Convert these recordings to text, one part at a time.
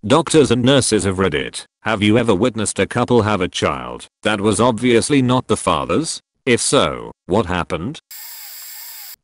Doctors and nurses have read it. Have you ever witnessed a couple have a child that was obviously not the father's? If so, what happened?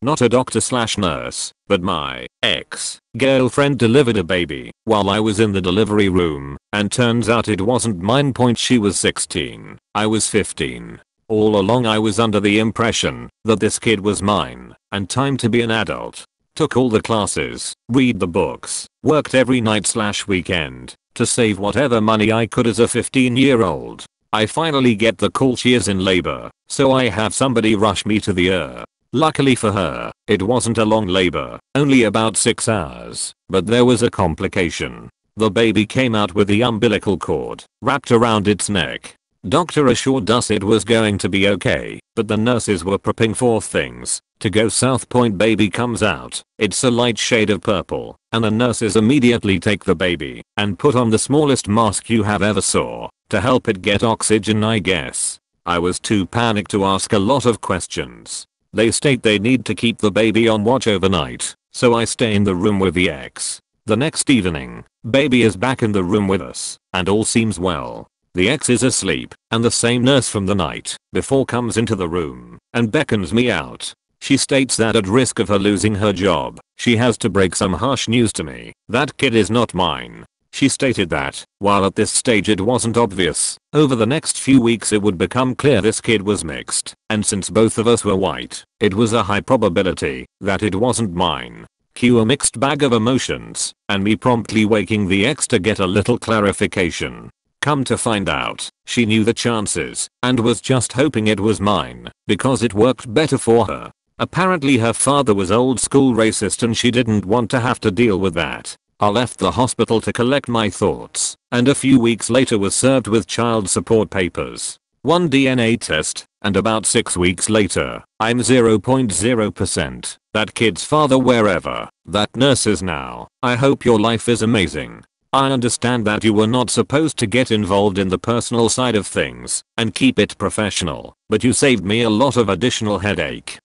Not a doctor slash nurse, but my ex-girlfriend delivered a baby while I was in the delivery room, and turns out it wasn't mine. She was 16. I was 15. All along I was under the impression that this kid was mine, and time to be an adult. Took all the classes, read the books, worked every night slash weekend to save whatever money I could as a 15-year-old. I finally get the call she is in labor, so I have somebody rush me to the ER. Luckily for her, it wasn't a long labor, only about 6 hours, but there was a complication. The baby came out with the umbilical cord wrapped around its neck. Doctor assured us it was going to be okay, but the nurses were prepping for things to go south. Baby comes out, it's a light shade of purple, and the nurses immediately take the baby and put on the smallest mask you have ever saw to help it get oxygen, I guess. I was too panicked to ask a lot of questions. They state they need to keep the baby on watch overnight, so I stay in the room with the ex. The next evening, baby is back in the room with us, and all seems well. The ex is asleep, and the same nurse from the night before comes into the room and beckons me out. She states that at risk of her losing her job, she has to break some harsh news to me. That kid is not mine. She stated that, while at this stage it wasn't obvious, over the next few weeks it would become clear this kid was mixed, and since both of us were white, it was a high probability that it wasn't mine. Cue a mixed bag of emotions, and me promptly waking the ex to get a little clarification. Come to find out, she knew the chances, and was just hoping it was mine, because it worked better for her. Apparently her father was old school racist and she didn't want to have to deal with that. I left the hospital to collect my thoughts, and a few weeks later was served with child support papers, one DNA test, and about 6 weeks later, I'm 0.0% that kid's father wherever that nurse is now. I hope your life is amazing. I understand that you were not supposed to get involved in the personal side of things and keep it professional, but you saved me a lot of additional headache.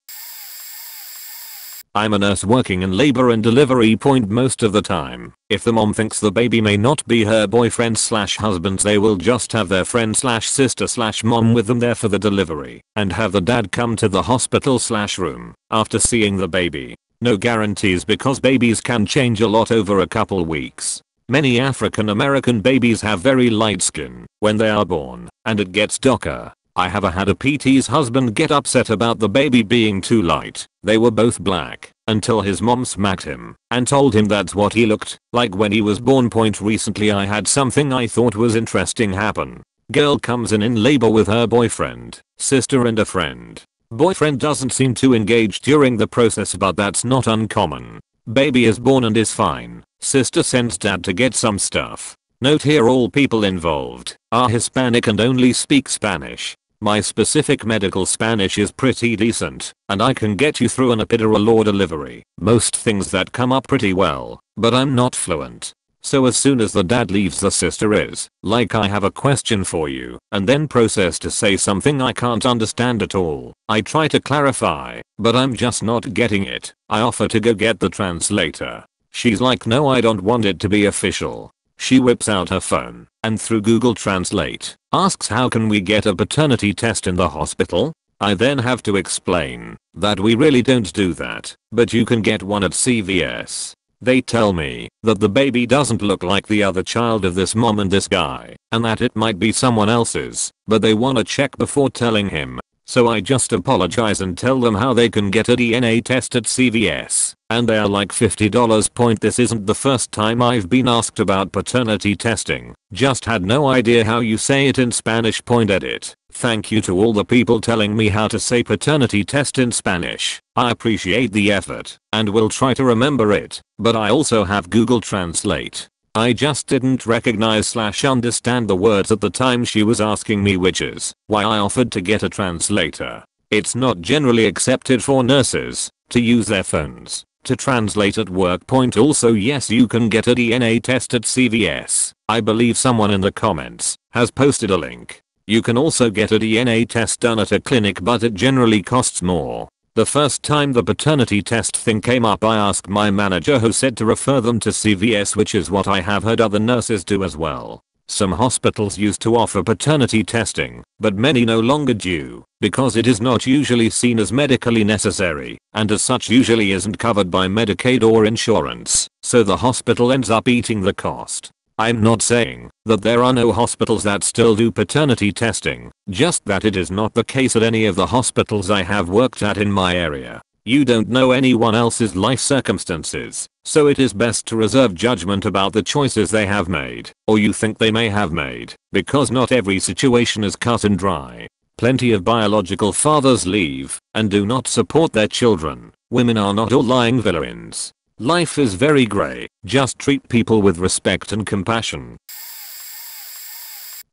I'm a nurse working in labor and delivery. Most of the time, if the mom thinks the baby may not be her boyfriend slash husband, they will just have their friend slash sister slash mom with them there for the delivery and have the dad come to the hospital slash room after seeing the baby. No guarantees because babies can change a lot over a couple weeks. Many African American babies have very light skin when they are born, and it gets darker. I have had a PT's husband get upset about the baby being too light. They were both black until his mom smacked him and told him that's what he looked like when he was born. Recently I had something I thought was interesting happen. Girl comes in labor with her boyfriend, sister and a friend. Boyfriend doesn't seem too engaged during the process, but that's not uncommon. Baby is born and is fine. Sister sends dad to get some stuff. Note here, all people involved are Hispanic and only speak Spanish. My specific medical Spanish is pretty decent, and I can get you through an epidural or delivery. Most things that come up pretty well, but I'm not fluent. So as soon as the dad leaves, the sister is like, I have a question for you, and then process to say something I can't understand at all. I try to clarify, but I'm just not getting it. I offer to go get the translator. She's like, no, I don't want it to be official. She whips out her phone and through Google Translate asks, how can we get a paternity test in the hospital? I then have to explain that we really don't do that, but you can get one at CVS. They tell me that the baby doesn't look like the other child of this mom and this guy, and that it might be someone else's, but they wanna check before telling him. So I just apologize and tell them how they can get a DNA test at CVS, and they are like $50. This isn't the first time I've been asked about paternity testing. Just had no idea how you say it in Spanish. Edit. Thank you to all the people telling me how to say paternity test in Spanish. I appreciate the effort and will try to remember it, but I also have Google Translate. I just didn't recognize / understand the words at the time she was asking me, which is why I offered to get a translator. It's not generally accepted for nurses to use their phones to translate at work. Also, yes, you can get a DNA test at CVS. I believe someone in the comments has posted a link. You can also get a DNA test done at a clinic, but it generally costs more. The first time the paternity test thing came up, I asked my manager, who said to refer them to CVS, which is what I have heard other nurses do as well. Some hospitals used to offer paternity testing, but many no longer do, because it is not usually seen as medically necessary, and as such usually isn't covered by Medicaid or insurance, so the hospital ends up eating the cost. I'm not saying that there are no hospitals that still do paternity testing, just that it is not the case at any of the hospitals I have worked at in my area. You don't know anyone else's life circumstances, so it is best to reserve judgment about the choices they have made, or you think they may have made, because not every situation is cut and dry. Plenty of biological fathers leave and do not support their children. Women are not all lying villains. Life is very grey, just treat people with respect and compassion.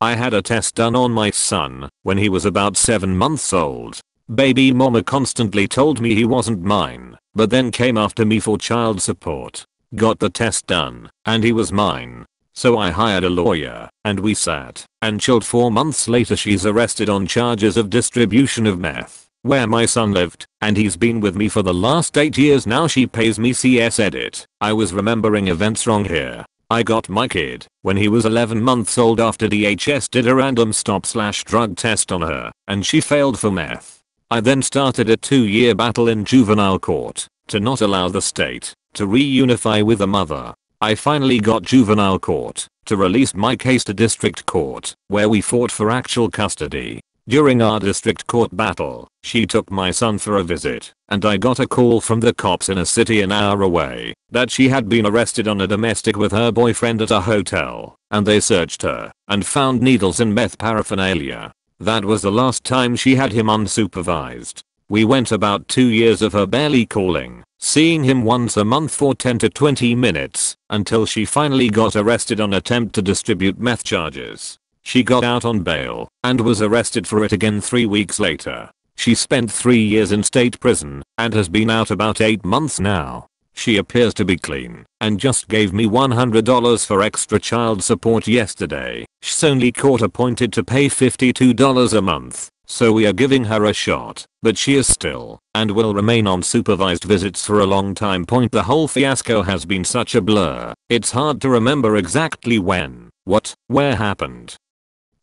I had a test done on my son when he was about 7 months old. Baby mama constantly told me he wasn't mine, but then came after me for child support. Got the test done, and he was mine. So I hired a lawyer, and we sat and chilled. 4 months later she's arrested on charges of distribution of meth, where my son lived, and he's been with me for the last 8 years now. She pays me. CS edit. I was remembering events wrong here. I got my kid when he was 11 months old after DHS did a random stop/drug test on her, and she failed for meth. I then started a 2-year battle in juvenile court to not allow the state to reunify with the mother. I finally got juvenile court to release my case to district court, where we fought for actual custody. During our district court battle, she took my son for a visit, and I got a call from the cops in a city an hour away that she had been arrested on a domestic with her boyfriend at a hotel, and they searched her and found needles and meth paraphernalia. That was the last time she had him unsupervised. We went about 2 years of her barely calling, seeing him once a month for 10 to 20 minutes, until she finally got arrested on attempt to distribute meth charges. She got out on bail and was arrested for it again 3 weeks later. She spent 3 years in state prison and has been out about 8 months now. She appears to be clean and just gave me $100 for extra child support yesterday. She's only court appointed to pay $52 a month, so we are giving her a shot, but she is still and will remain on supervised visits for a long time. The whole fiasco has been such a blur, it's hard to remember exactly when, what, where happened.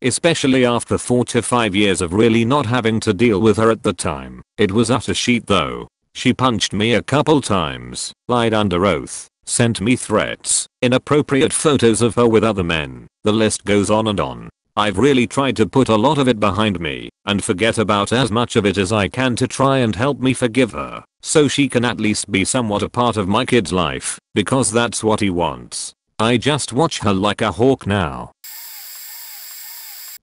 Especially after 4 to 5 years of really not having to deal with her at the time. It was utter shit though. She punched me a couple times, lied under oath, sent me threats, inappropriate photos of her with other men. The list goes on and on. I've really tried to put a lot of it behind me and forget about as much of it as I can to try and help me forgive her, so she can at least be somewhat a part of my kid's life, because that's what he wants. I just watch her like a hawk now.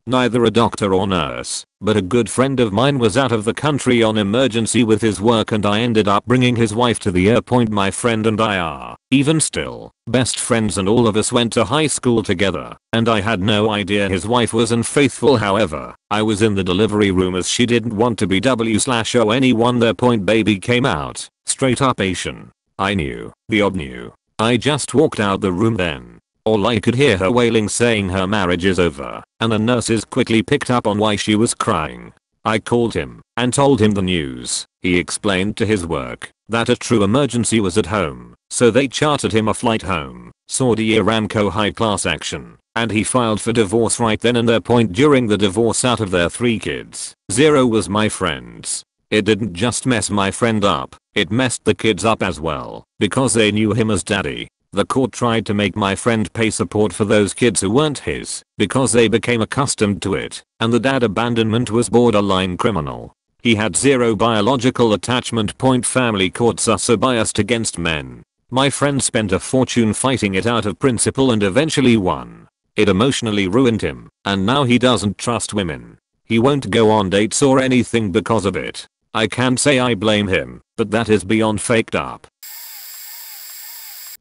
Neither a doctor or nurse, but a good friend of mine was out of the country on emergency with his work, and I ended up bringing his wife to the airport. My friend and I are, even still, best friends, and all of us went to high school together, and I had no idea his wife was unfaithful. However, I was in the delivery room as she didn't want to be W/O anyone there. Baby came out, straight up Asian. I knew, the ob knew. I just walked out the room then. All I could hear her wailing, saying her marriage is over, and the nurses quickly picked up on why she was crying. I called him and told him the news. He explained to his work that a true emergency was at home, so they chartered him a flight home. Saudi Aramco high class action, and he filed for divorce right then and there. During the divorce, out of their 3 kids, 0 was my friend's. It didn't just mess my friend up, it messed the kids up as well, because they knew him as daddy. The court tried to make my friend pay support for those kids who weren't his, because they became accustomed to it, and the dad abandonment was borderline criminal. He had 0 biological attachment. Family courts are so biased against men. My friend spent a fortune fighting it out of principle and eventually won. It emotionally ruined him, and now he doesn't trust women. He won't go on dates or anything because of it. I can't say I blame him, but that is beyond faked up.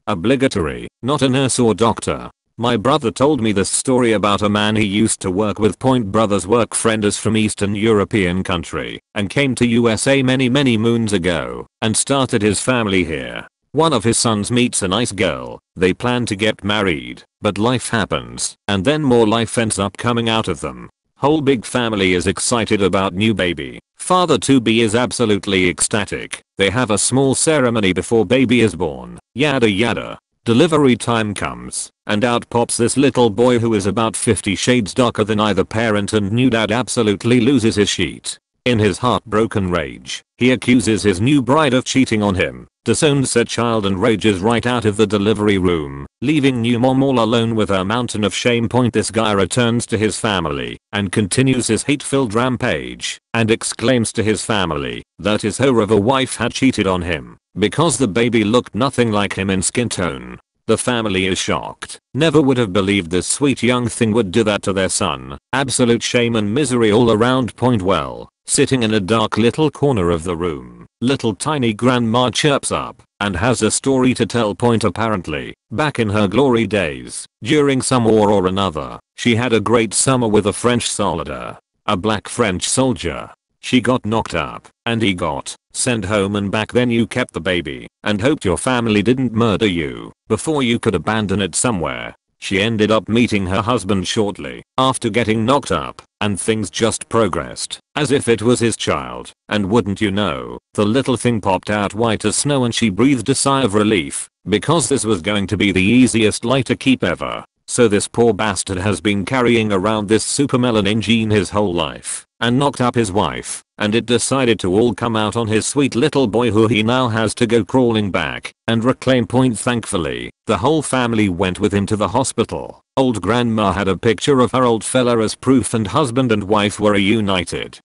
Obligatory, not a nurse or doctor. My brother told me this story about a man he used to work with. Brother's work friend is from Eastern European country and came to USA many moons ago and started his family here. One of his sons meets a nice girl. They plan to get married, but life happens, and then more life ends up coming out of them. Whole big family is excited about new baby. Father to be is absolutely ecstatic. They have a small ceremony before baby is born. Yada yada. Delivery time comes, and out pops this little boy who is about 50 shades darker than either parent, and new dad absolutely loses his shit. In his heartbroken rage, he accuses his new bride of cheating on him, disowns said child and rages right out of the delivery room, leaving new mom all alone with her mountain of shame. This guy returns to his family and continues his hate-filled rampage and exclaims to his family that his whore of a wife had cheated on him because the baby looked nothing like him in skin tone. The family is shocked. Never would have believed this sweet young thing would do that to their son. Absolute shame and misery all around. Well, sitting in a dark little corner of the room, little tiny grandma chirps up and has a story to tell. Apparently, back in her glory days, during some war or another, she had a great summer with a French soldier, a black French soldier. She got knocked up and he got sent home, and back then you kept the baby and hoped your family didn't murder you before you could abandon it somewhere. She ended up meeting her husband shortly after getting knocked up, and things just progressed as if it was his child, and wouldn't you know, the little thing popped out white as snow and she breathed a sigh of relief because this was going to be the easiest lie to keep ever. So this poor bastard has been carrying around this super melanin gene his whole life and knocked up his wife, and it decided to all come out on his sweet little boy who he now has to go crawling back and reclaim. Thankfully, the whole family went with him to the hospital. Old grandma had a picture of her old fella as proof, and husband and wife were reunited.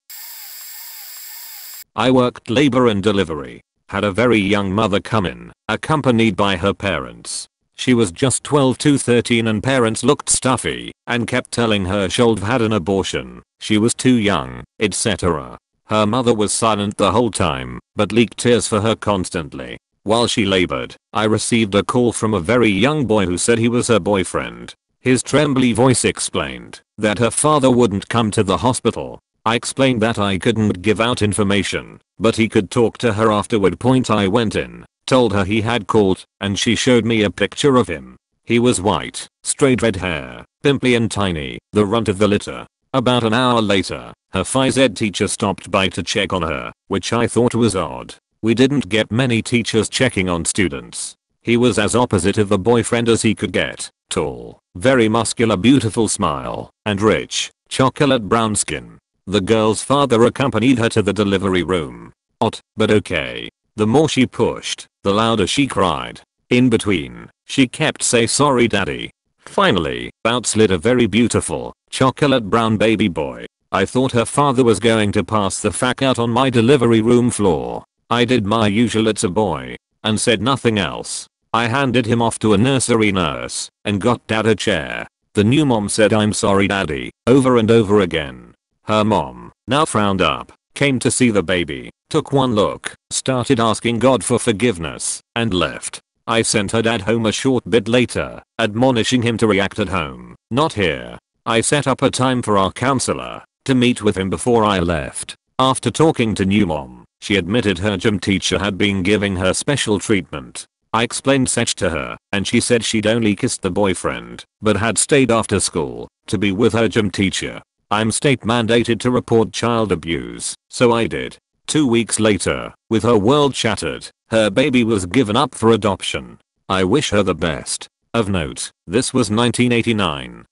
I worked labor and delivery. Had a very young mother come in, accompanied by her parents. She was just 12 to 13 and parents looked stuffy and kept telling her she'd had an abortion, she was too young, etc. Her mother was silent the whole time, but leaked tears for her constantly. While she labored, I received a call from a very young boy who said he was her boyfriend. His trembly voice explained that her father wouldn't come to the hospital. I explained that I couldn't give out information, but he could talk to her afterward. I went in, told her he had called, and she showed me a picture of him. He was white, straight red hair, pimply and tiny, the runt of the litter. About an hour later, her phys ed teacher stopped by to check on her, which I thought was odd. We didn't get many teachers checking on students. He was as opposite of the boyfriend as he could get. Tall, very muscular, beautiful smile, and rich, chocolate brown skin. The girl's father accompanied her to the delivery room. Odd, but okay. The more she pushed, the louder she cried. In between, she kept say sorry daddy. Finally, out slid a very beautiful, chocolate brown baby boy. I thought her father was going to pass the fuck out on my delivery room floor. I did my usual "it's a boy" and said nothing else. I handed him off to a nursery nurse and got dad a chair. The new mom said "I'm sorry daddy" over and over again. Her mom, now frowned up, came to see the baby, took one look, started asking God for forgiveness, and left. I sent her dad home a short bit later, admonishing him to react at home, not here. I set up a time for our counselor to meet with him before I left. After talking to new mom, she admitted her gym teacher had been giving her special treatment. I explained such to her, and she said she'd only kissed the boyfriend, but had stayed after school to be with her gym teacher. I'm state mandated to report child abuse, so I did. 2 weeks later, with her world shattered, her baby was given up for adoption. I wish her the best. Of note, this was 1989.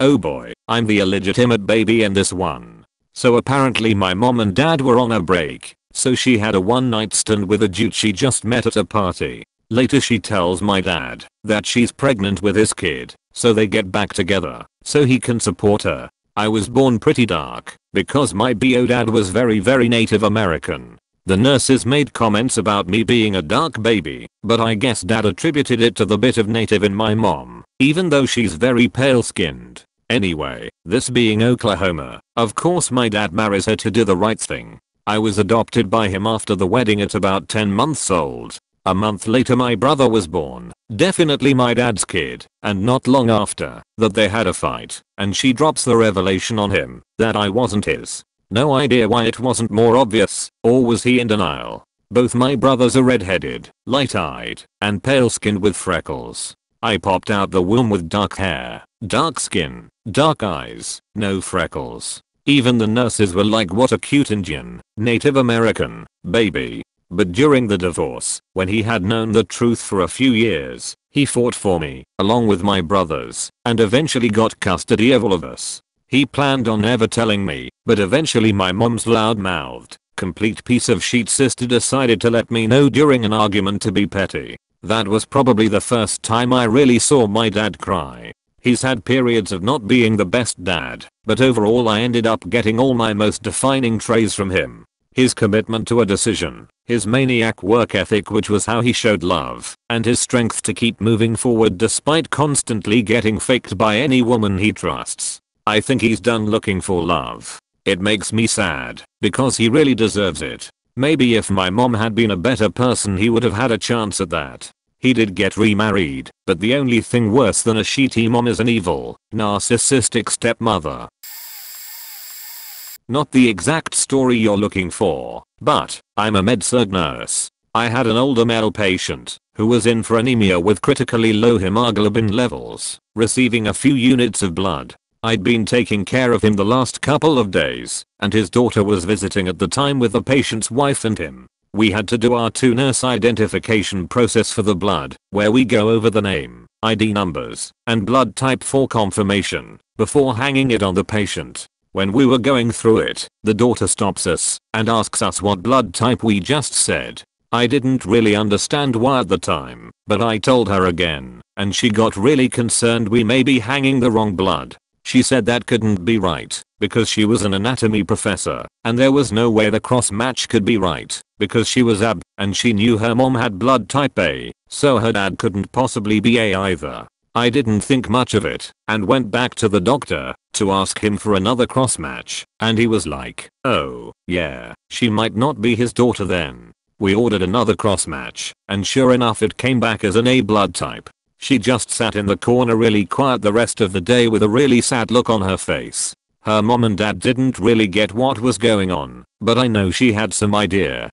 Oh boy, I'm the illegitimate baby in this one. So apparently my mom and dad were on a break, so she had a one-night stand with a dude she just met at a party. Later she tells my dad that she's pregnant with his kid, so they get back together so he can support her. I was born pretty dark because my bio dad was very Native American. The nurses made comments about me being a dark baby, but I guess dad attributed it to the bit of native in my mom, even though she's very pale skinned. Anyway, this being Oklahoma, of course my dad marries her to do the right thing. I was adopted by him after the wedding at about 10 months old. A month later my brother was born, definitely my dad's kid, and not long after that they had a fight, and she drops the revelation on him that I wasn't his. No idea why it wasn't more obvious, or was he in denial? Both my brothers are red-headed, light-eyed, and pale-skinned with freckles. I popped out the womb with dark hair, Dark skin, dark eyes, no freckles. Even the nurses were like, what a cute Indian, Native American, baby. But during the divorce, when he had known the truth for a few years, he fought for me, along with my brothers, and eventually got custody of all of us. He planned on never telling me, but eventually my mom's loud-mouthed, complete piece of shit sister decided to let me know during an argument to be petty. That was probably the first time I really saw my dad cry. He's had periods of not being the best dad, but overall I ended up getting all my most defining traits from him. His commitment to a decision, his maniac work ethic, which was how he showed love, and his strength to keep moving forward despite constantly getting faked by any woman he trusts. I think he's done looking for love. It makes me sad, because he really deserves it. Maybe if my mom had been a better person he would have had a chance at that. He did get remarried, but the only thing worse than a shitty mom is an evil, narcissistic stepmother. Not the exact story you're looking for, but I'm a med-surg nurse. I had an older male patient who was in for anemia with critically low hemoglobin levels, receiving a few units of blood. I'd been taking care of him the last couple of days, and his daughter was visiting at the time with the patient's wife and him. We had to do our 2-nurse identification process for the blood, where we go over the name, ID numbers, and blood type for confirmation, before hanging it on the patient. When we were going through it, the daughter stops us and asks us what blood type we just said. I didn't really understand why at the time, but I told her again, and she got really concerned we may be hanging the wrong blood. She said that couldn't be right, because she was an anatomy professor, and there was no way the cross match could be right, because she was AB, and she knew her mom had blood type A, so her dad couldn't possibly be A either. I didn't think much of it, and went back to the doctor to ask him for another cross match, and he was like, oh, yeah, she might not be his daughter then. We ordered another cross match, and sure enough it came back as an A blood type. She just sat in the corner really quiet the rest of the day with a really sad look on her face. Her mom and dad didn't really get what was going on, but I know she had some idea.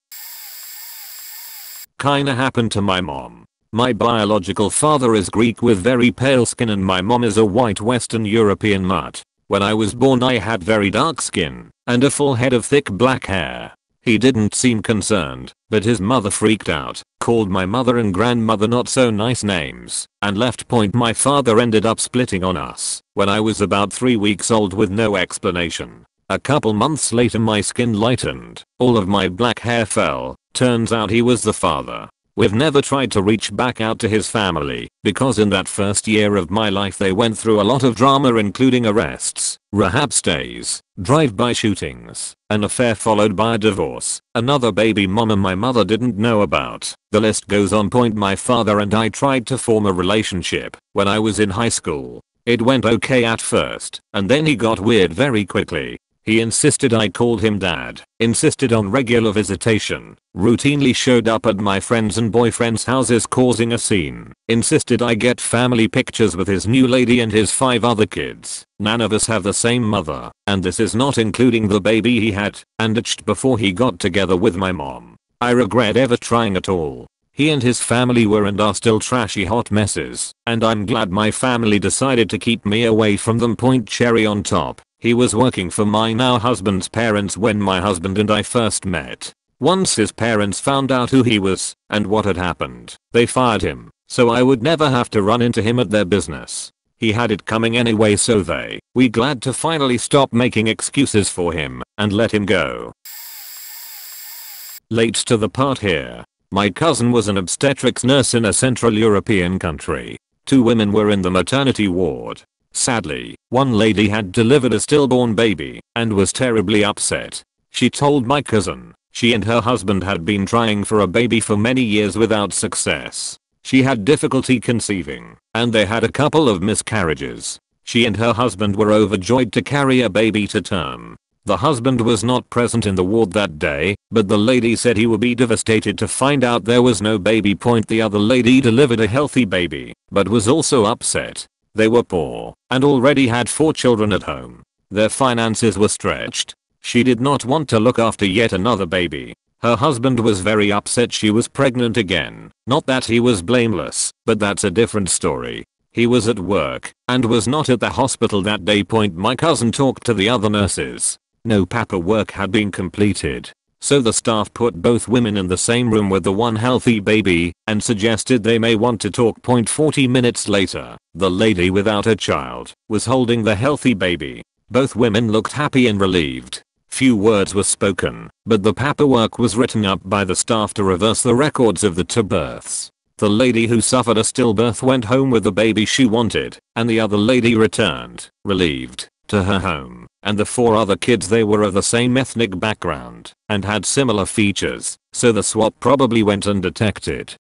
Kinda happened to my mom. My biological father is Greek with very pale skin and my mom is a white Western European mutt. When I was born I had very dark skin and a full head of thick black hair. He didn't seem concerned, but his mother freaked out, called my mother and grandmother not so nice names, and left. My father ended up splitting on us when I was about 3 weeks old with no explanation. A couple months later my skin lightened, all of my black hair fell. Turns out he was the father. We've never tried to reach back out to his family, because in that first year of my life they went through a lot of drama including arrests, rehab stays, drive-by shootings, an affair followed by a divorce, another baby mama my mother didn't know about. The list goes on. My father and I tried to form a relationship when I was in high school. It went okay at first, and then he got weird very quickly. He insisted I called him dad, insisted on regular visitation, routinely showed up at my friends' and boyfriends' houses causing a scene, insisted I get family pictures with his new lady and his 5 other kids. None of us have the same mother, and this is not including the baby he had, and ditched before he got together with my mom. I regret ever trying at all. He and his family were and are still trashy hot messes, and I'm glad my family decided to keep me away from them. Cherry on top. He was working for my now husband's parents when my husband and I first met. Once his parents found out who he was and what had happened, they fired him, so I would never have to run into him at their business. He had it coming anyway, so we glad to finally stop making excuses for him and let him go. Late to the part here. My cousin was an obstetrics nurse in a Central European country. 2 women were in the maternity ward. Sadly, one lady had delivered a stillborn baby and was terribly upset. She told my cousin she and her husband had been trying for a baby for many years without success. She had difficulty conceiving, and they had a couple of miscarriages. She and her husband were overjoyed to carry a baby to term. The husband was not present in the ward that day, but the lady said he would be devastated to find out there was no baby. The other lady delivered a healthy baby, but was also upset. They were poor and already had 4 children at home. Their finances were stretched. She did not want to look after yet another baby. Her husband was very upset she was pregnant again. Not that he was blameless, but that's a different story. He was at work and was not at the hospital that day. My cousin talked to the other nurses. No paperwork had been completed. So the staff put both women in the same room with the one healthy baby and suggested they may want to talk. 40 minutes later, the lady without a child was holding the healthy baby. Both women looked happy and relieved. Few words were spoken, but the paperwork was written up by the staff to reverse the records of the two births. The lady who suffered a stillbirth went home with the baby she wanted, and the other lady returned, relieved, to her home, and the 4 other kids, they were of the same ethnic background and had similar features, so the swap probably went undetected.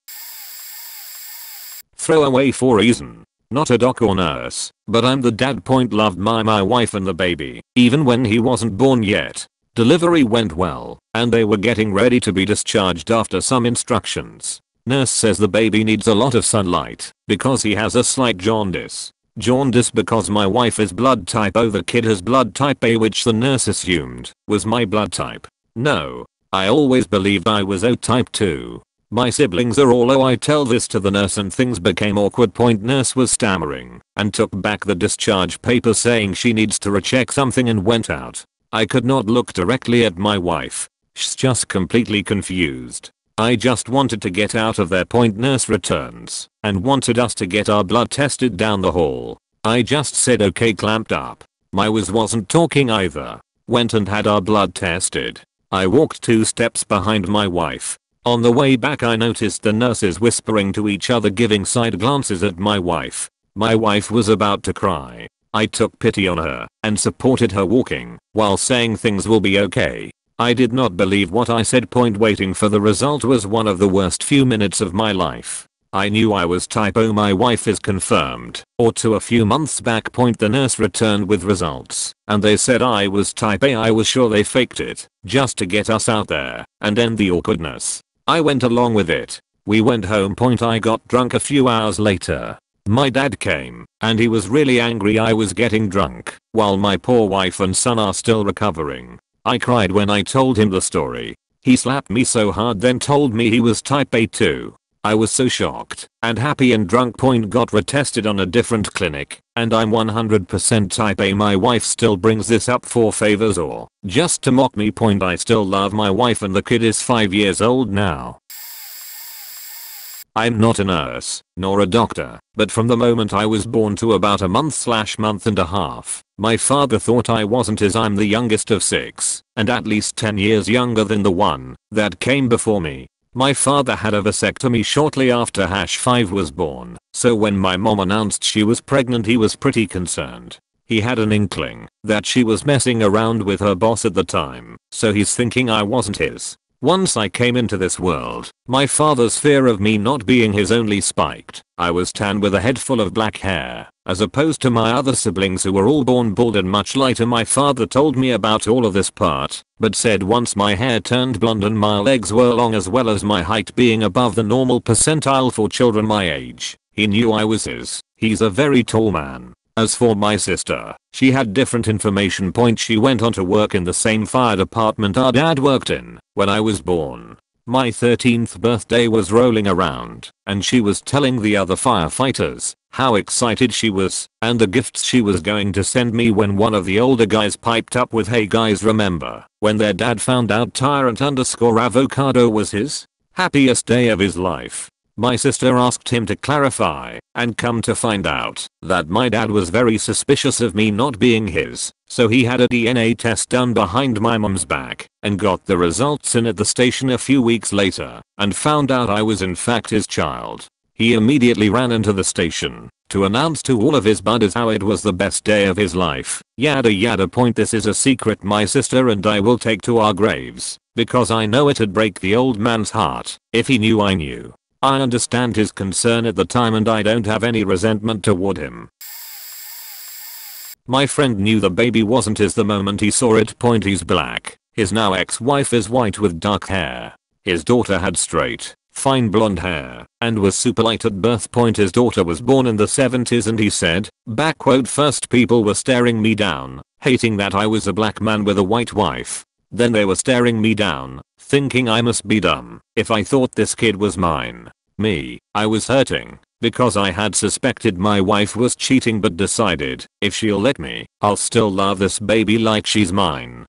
Throwaway for reason. Not a doc or nurse, but I'm the dad. Loved my wife and the baby, even when he wasn't born yet. Delivery went well, and they were getting ready to be discharged after some instructions. Nurse says the baby needs a lot of sunlight because he has a slight jaundice. Jaundice because my wife is blood type O. The kid has blood type A, which the nurse assumed was my blood type. No, I always believed I was O type 2. My siblings are all O. I tell this to the nurse and things became awkward. Nurse was stammering and took back the discharge paper saying she needs to recheck something and went out. I could not look directly at my wife. She's just completely confused. I just wanted to get out of there. Nurse returns and wanted us to get our blood tested down the hall. I just said okay, clamped up. My wasn't talking either. Went and had our blood tested. I walked 2 steps behind my wife. On the way back I noticed the nurses whispering to each other, giving side glances at my wife. My wife was about to cry. I took pity on her and supported her walking while saying things will be okay. I did not believe what I said. Waiting for the result was one of the worst few minutes of my life. I knew I was type O. My wife is confirmed. Or to a few months back. The nurse returned with results and they said I was type A. I was sure they faked it just to get us out there and end the awkwardness. I went along with it. We went home. I got drunk a few hours later. My dad came and he was really angry I was getting drunk while my poor wife and son are still recovering. I cried when I told him the story. He slapped me so hard then told me he was type A too. I was so shocked and happy and drunk. Got retested on a different clinic and I'm 100% type A. My wife still brings this up for favors or just to mock me. I still love my wife and the kid is 5 years old now. I'm not a nurse nor a doctor, but from the moment I was born to about a month and a half, my father thought I wasn't, as I'm the youngest of 6 and at least 10 years younger than the one that came before me. My father had a vasectomy shortly after #5 was born, so when my mom announced she was pregnant he was pretty concerned. He had an inkling that she was messing around with her boss at the time, so he's thinking I wasn't his. Once I came into this world, my father's fear of me not being his only spiked. I was tan with a head full of black hair, as opposed to my other siblings who were all born bald and much lighter. My father told me about all of this part, but said once my hair turned blonde and my legs were long as well as my height being above the normal percentile for children my age, he knew I was his. He's a very tall man. As for my sister, she had different information. She went on to work in the same fire department our dad worked in when I was born. My 13th birthday was rolling around and she was telling the other firefighters how excited she was and the gifts she was going to send me when one of the older guys piped up with, "Hey guys, remember when their dad found out Tyrant_avocado was his?" Happiest day of his life. My sister asked him to clarify and come to find out that my dad was very suspicious of me not being his, so he had a DNA test done behind my mom's back and got the results in at the station a few weeks later and found out I was in fact his child. He immediately ran into the station to announce to all of his buddies how it was the best day of his life. Yada yada. This is a secret my sister and I will take to our graves because I know it'd break the old man's heart if he knew I knew. I understand his concern at the time and I don't have any resentment toward him. My friend knew the baby wasn't his the moment he saw it. He's black. His now ex-wife is white with dark hair. His daughter had straight, fine blonde hair and was super light at birth. His daughter was born in the 70s and he said, "First people were staring me down, hating that I was a black man with a white wife. Then they were staring me down, thinking I must be dumb if I thought this kid was mine." Me, I was hurting. because I had suspected my wife was cheating but decided if she'll let me, I'll still love this baby like she's mine.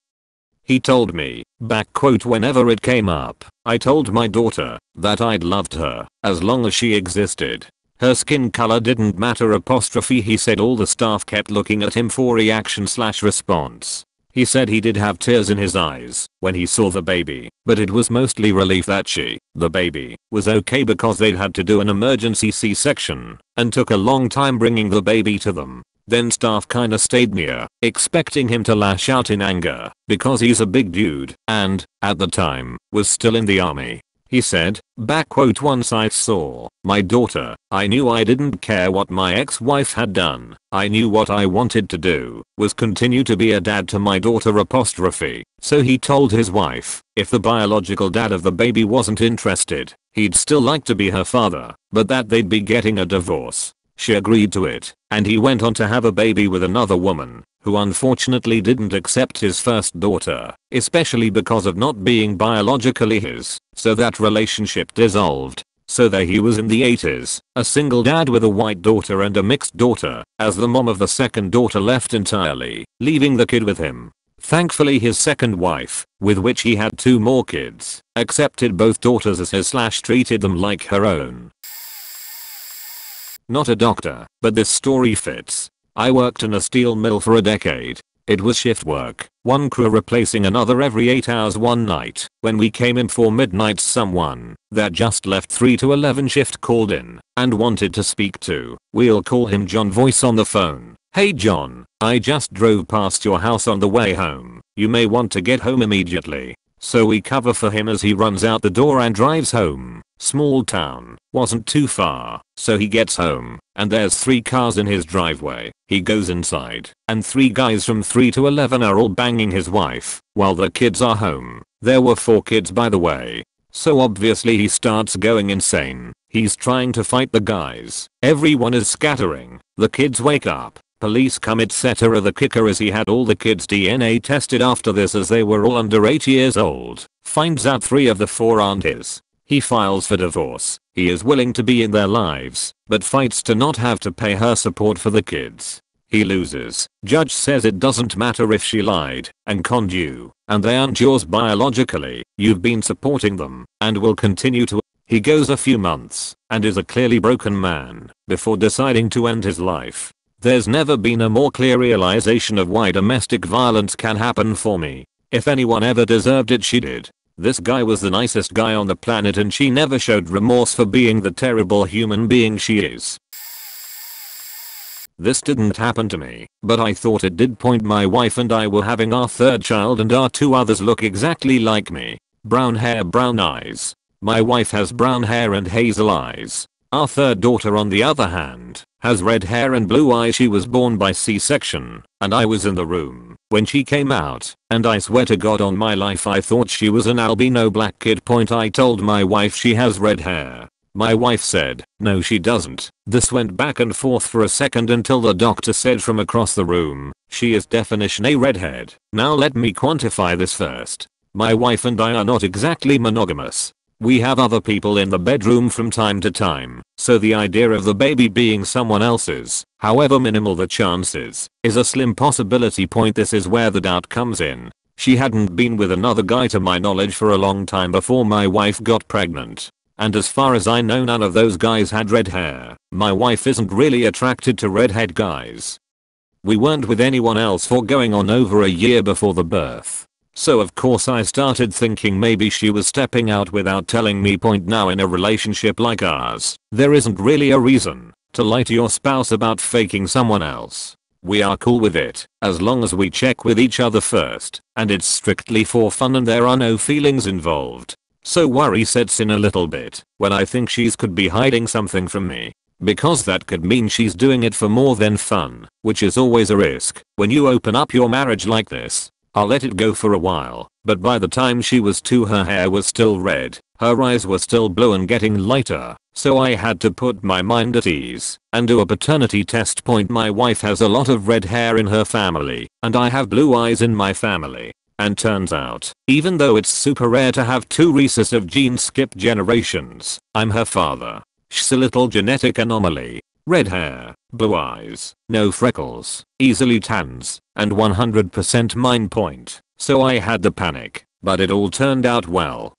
He told me, back quote, whenever it came up, I told my daughter that I'd loved her as long as she existed. Her skin color didn't matter apostrophe. He said all the staff kept looking at him for reaction/response. He said he did have tears in his eyes when he saw the baby, but it was mostly relief that she, the baby, was okay because they'd had to do an emergency C-section and took a long time bringing the baby to them. Then staff kinda stayed near, expecting him to lash out in anger because he's a big dude and, at the time, was still in the army. He said, back quote, once I saw my daughter, I knew I didn't care what my ex-wife had done. I knew what I wanted to do was continue to be a dad to my daughter apostrophe. So he told his wife, if the biological dad of the baby wasn't interested, he'd still like to be her father, but that they'd be getting a divorce. She agreed to it, and he went on to have a baby with another woman, who unfortunately didn't accept his first daughter, especially because of not being biologically his, so that relationship dissolved. So there he was in the 80s, a single dad with a white daughter and a mixed daughter, as the mom of the second daughter left entirely, leaving the kid with him. Thankfully his second wife, with which he had 2 more kids, accepted both daughters as his/treated them like her own. Not a doctor, but this story fits. I worked in a steel mill for a decade. It was shift work, one crew replacing another every 8 hours one night. When we came in for midnight, someone that just left 3 to 11 shift called in and wanted to speak to, we'll call him John, voice on the phone. Hey John, I just drove past your house on the way home. You may want to get home immediately. So we cover for him as he runs out the door and drives home. Small town, wasn't too far, so he gets home, and there's 3 cars in his driveway. He goes inside, and 3 guys from 3 to 11 are all banging his wife, while the kids are home. There were 4 kids by the way. So obviously he starts going insane. He's trying to fight the guys. Everyone is scattering. The kids wake up. Police come, etc. The kicker is he had all the kids' DNA tested after this as they were all under 8 years old. Finds out 3 of the 4 aren't his. He files for divorce. He is willing to be in their lives, but fights to not have to pay her support for the kids. He loses. Judge says it doesn't matter if she lied and conned you, and they aren't yours biologically. You've been supporting them and will continue to. He goes a few months and is a clearly broken man before deciding to end his life. There's never been a more clear realization of why domestic violence can happen for me. If anyone ever deserved it, she did. This guy was the nicest guy on the planet and she never showed remorse for being the terrible human being she is. This didn't happen to me, but I thought it did. My wife and I were having our 3rd child and our 2 others look exactly like me. Brown hair, brown eyes. My wife has brown hair and hazel eyes. Our 3rd daughter on the other hand, has red hair and blue eyes. She was born by C-section, and I was in the room when she came out, and I swear to God on my life I thought she was an albino black kid. I told my wife she has red hair. My wife said, no she doesn't. This went back and forth for a second until the doctor said from across the room, she is definition a redhead. Now let me quantify this first. My wife and I are not exactly monogamous. We have other people in the bedroom from time to time, so the idea of the baby being someone else's, however minimal the chances, is a slim possibility. This is where the doubt comes in. She hadn't been with another guy to my knowledge for a long time before my wife got pregnant. And as far as I know, none of those guys had red hair. My wife isn't really attracted to redhead guys. We weren't with anyone else for going on over a year before the birth. So of course I started thinking maybe she was stepping out without telling me. Now in a relationship like ours, there isn't really a reason to lie to your spouse about faking someone else. We are cool with it, as long as we check with each other first, and it's strictly for fun and there are no feelings involved. So worry sets in a little bit when I think she's could be hiding something from me. Because that could mean she's doing it for more than fun, which is always a risk when you open up your marriage like this. I'll let it go for a while, but by the time she was 2 her hair was still red, her eyes were still blue and getting lighter, so I had to put my mind at ease and do a paternity test. My wife has a lot of red hair in her family, and I have blue eyes in my family. And turns out, even though it's super rare to have 2 recessive genes skip generations, I'm her father. She's a little genetic anomaly. Red hair, blue eyes, no freckles, easily tans, and 100% mine point. So I had the panic, but it all turned out well.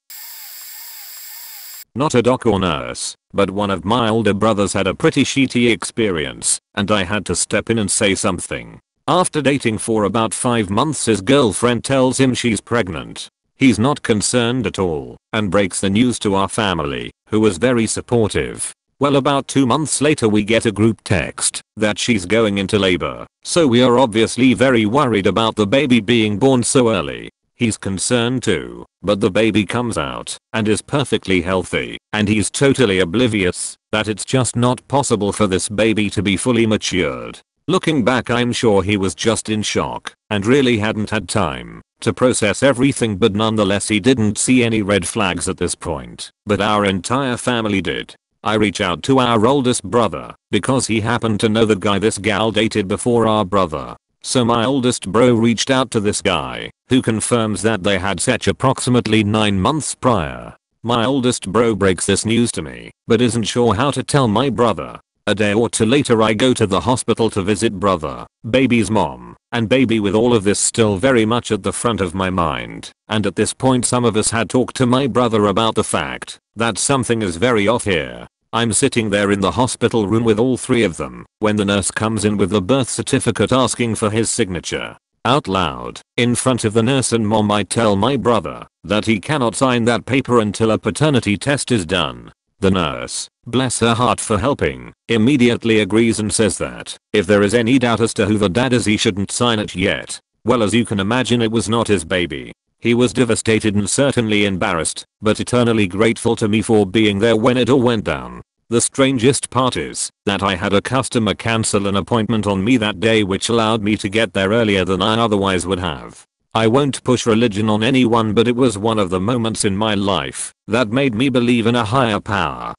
Not a doc or nurse, but one of my older brothers had a pretty shitty experience, and I had to step in and say something. After dating for about 5 months, his girlfriend tells him she's pregnant. He's not concerned at all, and breaks the news to our family, who was very supportive. Well, about 2 months later we get a group text that she's going into labor, so we are obviously very worried about the baby being born so early. He's concerned too, but the baby comes out and is perfectly healthy, and he's totally oblivious that it's just not possible for this baby to be fully matured. Looking back, I'm sure he was just in shock and really hadn't had time to process everything, but nonetheless he didn't see any red flags at this point, but our entire family did. I reach out to our oldest brother because he happened to know the guy this gal dated before our brother. So my oldest bro reached out to this guy, who confirms that they had sex approximately 9 months prior. My oldest bro breaks this news to me, but isn't sure how to tell my brother. A day or two later I go to the hospital to visit brother, baby's mom, and baby, with all of this still very much at the front of my mind. And at this point some of us had talked to my brother about the fact that something is very off here. I'm sitting there in the hospital room with all 3 of them when the nurse comes in with the birth certificate asking for his signature. Out loud, in front of the nurse and mom, I tell my brother that he cannot sign that paper until a paternity test is done. The nurse, bless her heart for helping, immediately agrees and says that if there is any doubt as to who the dad is, he shouldn't sign it yet. Well, as you can imagine, it was not his baby. He was devastated and certainly embarrassed, but eternally grateful to me for being there when it all went down. The strangest part is that I had a customer cancel an appointment on me that day, which allowed me to get there earlier than I otherwise would have. I won't push religion on anyone, but it was one of the moments in my life that made me believe in a higher power.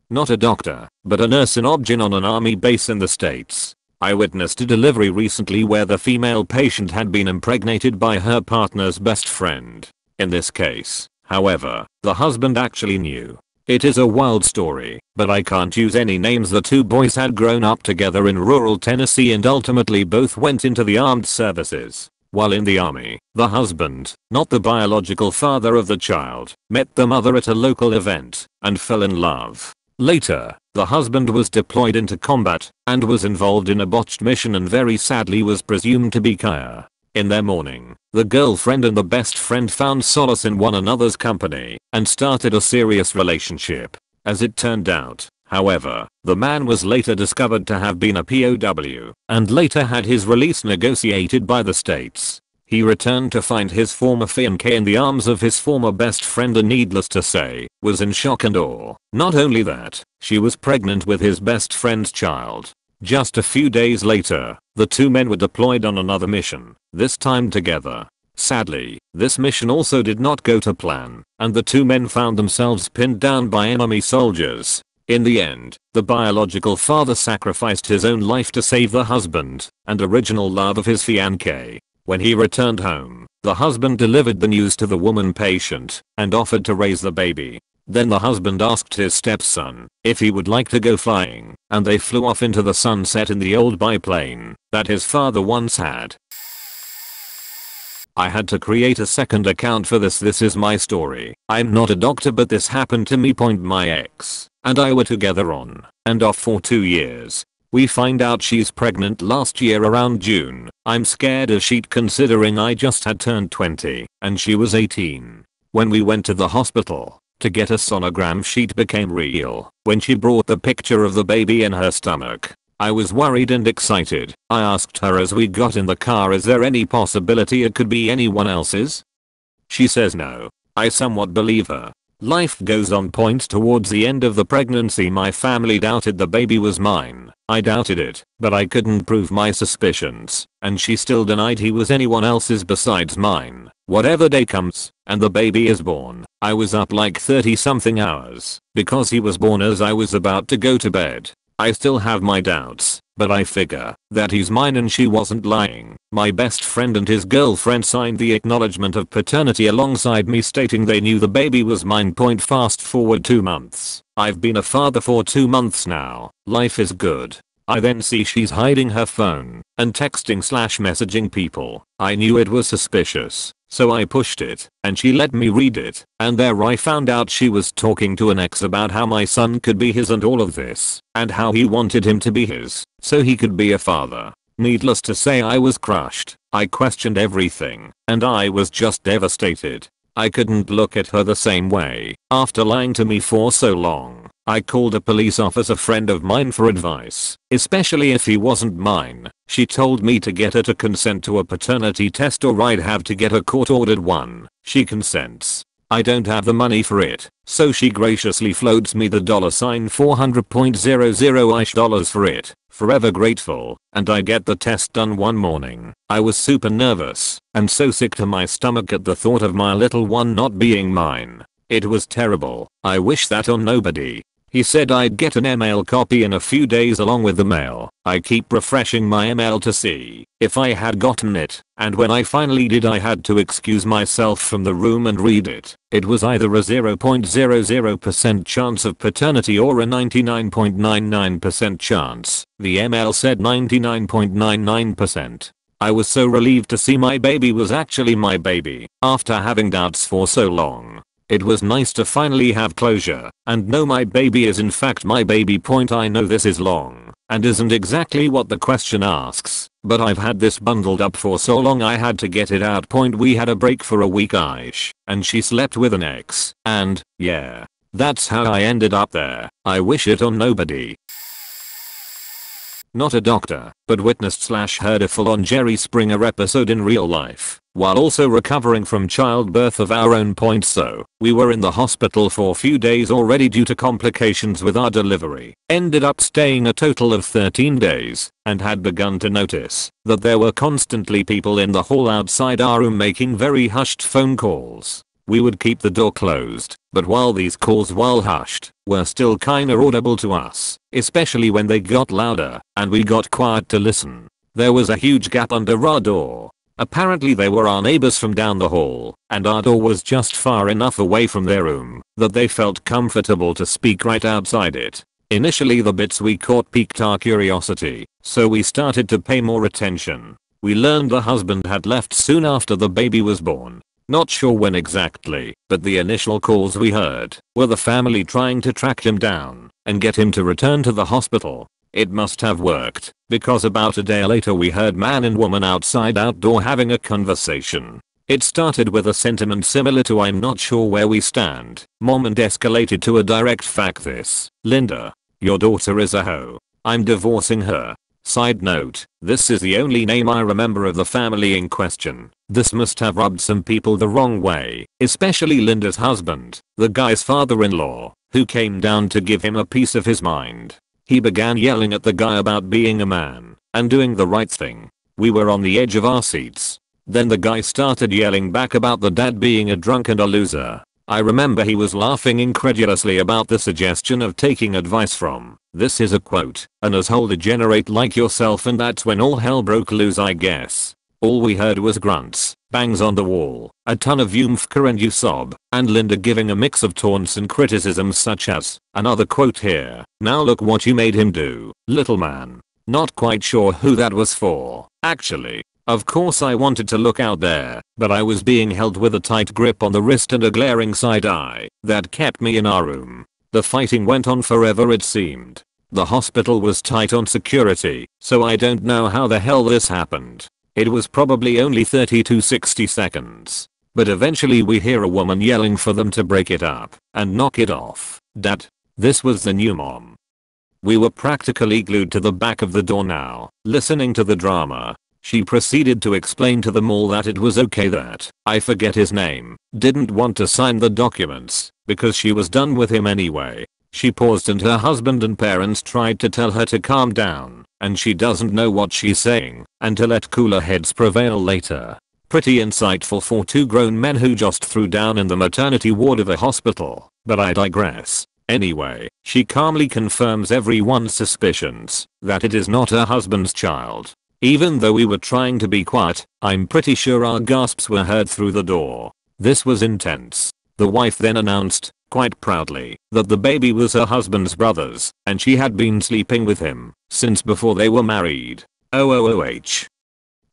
Not a doctor, but a nurse in Obgyn on an army base in the States. I witnessed a delivery recently where the female patient had been impregnated by her partner's best friend. In this case, however, the husband actually knew. It is a wild story, but I can't use any names. The 2 boys had grown up together in rural Tennessee and ultimately both went into the armed services. While in the army, the husband, not the biological father of the child, met the mother at a local event and fell in love. Later, the husband was deployed into combat and was involved in a botched mission and very sadly was presumed to be killed. In their mourning, the girlfriend and the best friend found solace in one another's company and started a serious relationship. As it turned out, however, the man was later discovered to have been a POW and later had his release negotiated by the states. He returned to find his former fiancée in the arms of his former best friend and, needless to say, was in shock and awe. Not only that, she was pregnant with his best friend's child. Just a few days later, the 2 men were deployed on another mission, this time together. Sadly, this mission also did not go to plan, and the 2 men found themselves pinned down by enemy soldiers. In the end, the biological father sacrificed his own life to save the husband and original love of his fiancée. When he returned home, the husband delivered the news to the woman patient and offered to raise the baby. Then the husband asked his stepson if he would like to go flying, and they flew off into the sunset in the old biplane that his father once had. I had to create a second account for this. This is my story. I'm not a doctor, but this happened to me. My ex and I were together on and off for 2 years. We find out she's pregnant last year around June. I'm scared as shit considering I just had turned 20 and she was 18. When we went to the hospital to get a sonogram, shit became real when she brought the picture of the baby in her stomach. I was worried and excited. I asked her as we got in the car, is there any possibility it could be anyone else's? She says no. I somewhat believe her. Life goes on. Towards the end of the pregnancy, my family doubted the baby was mine. I doubted it, but I couldn't prove my suspicions, and she still denied he was anyone else's besides mine. Whatever day comes, and the baby is born, I was up like 30 something hours, because he was born as I was about to go to bed. I still have my doubts, but I figure that he's mine and she wasn't lying. My best friend and his girlfriend signed the acknowledgement of paternity alongside me stating they knew the baby was mine. Fast forward 2 months. I've been a father for 2 months now. Life is good. I then see she's hiding her phone and texting/messaging people. I knew it was suspicious, so I pushed it and she let me read it, and there I found out she was talking to an ex about how my son could be his and all of this, and how he wanted him to be his so he could be a father. Needless to say, I was crushed. I questioned everything and I was just devastated. I couldn't look at her the same way. After lying to me for so long, I called a police officer friend of mine for advice, especially if he wasn't mine. She told me to get her to consent to a paternity test or I'd have to get a court-ordered one. She consents. I don't have the money for it, so she graciously floats me the $400.00 for it. Forever grateful, and I get the test done one morning. I was super nervous and so sick to my stomach at the thought of my little one not being mine. It was terrible. I wish that on nobody. He said I'd get an email copy in a few days along with the mail. I keep refreshing my email to see if I had gotten it, and when I finally did I had to excuse myself from the room and read it. It was either a 0.00% chance of paternity or a 99.99% chance. The email said 99.99%. I was so relieved to see my baby was actually my baby, after having doubts for so long. It was nice to finally have closure and know my baby is in fact my baby. I know this is long and isn't exactly what the question asks, but I've had this bundled up for so long I had to get it out. We had a break for a week Aish, and she slept with an ex, and yeah, that's how I ended up there. I wish it on nobody. Not a doctor, but witnessed/heard a full-on Jerry Springer episode in real life, while also recovering from childbirth of our own. So, we were in the hospital for a few days already due to complications with our delivery. Ended up staying a total of 13 days, and had begun to notice that there were constantly people in the hall outside our room making very hushed phone calls. We would keep the door closed, but while these calls, while hushed, were still kinda audible to us, especially when they got louder and we got quiet to listen. There was a huge gap under our door. Apparently they were our neighbors from down the hall, and our door was just far enough away from their room that they felt comfortable to speak right outside it. Initially the bits we caught piqued our curiosity, so we started to pay more attention. We learned the husband had left soon after the baby was born. Not sure when exactly, but the initial calls we heard were the family trying to track him down and get him to return to the hospital. It must have worked, because about a day later we heard man and woman outside outdoor having a conversation. It started with a sentiment similar to "I'm not sure where we stand, mom," and escalated to a direct "Fuck this, Linda. Your daughter is a hoe. I'm divorcing her." Side note, this is the only name I remember of the family in question. This must have rubbed some people the wrong way, especially Linda's husband, the guy's father-in-law, who came down to give him a piece of his mind. He began yelling at the guy about being a man and doing the right thing. We were on the edge of our seats. Then the guy started yelling back about the dad being a drunk and a loser. I remember he was laughing incredulously about the suggestion of taking advice from, this is a quote, "an asshole degenerate like yourself," and that's when all hell broke loose, I guess. All we heard was grunts, bangs on the wall, a ton of "Yumfka and you sob," and Linda giving a mix of taunts and criticisms such as, another quote here, "Now look what you made him do, little man." Not quite sure who that was for, actually. Of course I wanted to look out there, but I was being held with a tight grip on the wrist and a glaring side eye that kept me in our room. The fighting went on forever, it seemed. The hospital was tight on security, so I don't know how the hell this happened. It was probably only 30 to 60 seconds. But eventually we hear a woman yelling for them to break it up and knock it off. Dad. This was the new mom. We were practically glued to the back of the door now, listening to the drama. She proceeded to explain to them all that it was okay that, I forget his name, didn't want to sign the documents, because she was done with him anyway. She paused and her husband and parents tried to tell her to calm down, and she doesn't know what she's saying, and to let cooler heads prevail later. Pretty insightful for two grown men who just threw down in the maternity ward of a hospital, but I digress. Anyway, she calmly confirms everyone's suspicions that it is not her husband's child. Even though we were trying to be quiet, I'm pretty sure our gasps were heard through the door. This was intense. The wife then announced, quite proudly, that the baby was her husband's brother's, and she had been sleeping with him since before they were married. OOOH.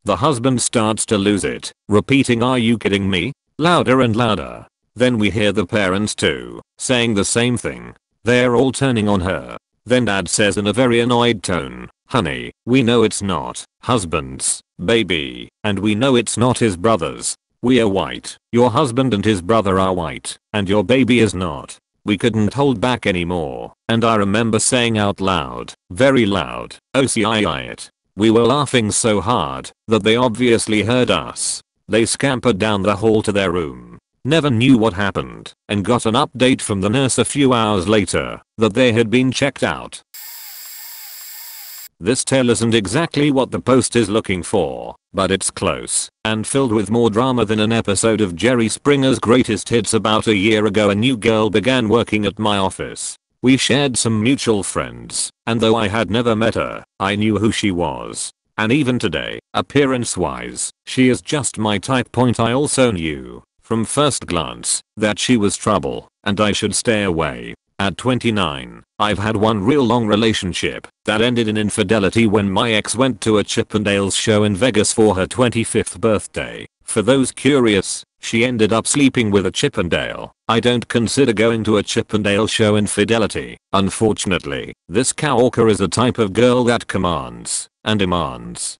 The husband starts to lose it, repeating, "Are you kidding me?" louder and louder. Then we hear the parents too, saying the same thing. They're all turning on her. Then dad says in a very annoyed tone, "Honey, we know it's not husband's baby, and we know it's not his brother's. We are white. Your husband and his brother are white, and your baby is not." We couldn't hold back anymore, and I remember saying out loud, very loud, "OCII it." We were laughing so hard that they obviously heard us. They scampered down the hall to their room, never knew what happened, and got an update from the nurse a few hours later that they had been checked out. This tale isn't exactly what the post is looking for, but it's close, and filled with more drama than an episode of Jerry Springer's Greatest Hits. About a year ago, a new girl began working at my office. We shared some mutual friends, and though I had never met her, I knew who she was. And even today, appearance-wise, she is just my type. I also knew, from first glance, that she was trouble, and I should stay away. At 29, I've had one real long relationship that ended in infidelity when my ex went to a Chippendales show in Vegas for her 25th birthday. For those curious, she ended up sleeping with a Chippendale. I don't consider going to a Chippendale show infidelity. Unfortunately, this coworker is the type of girl that commands and demands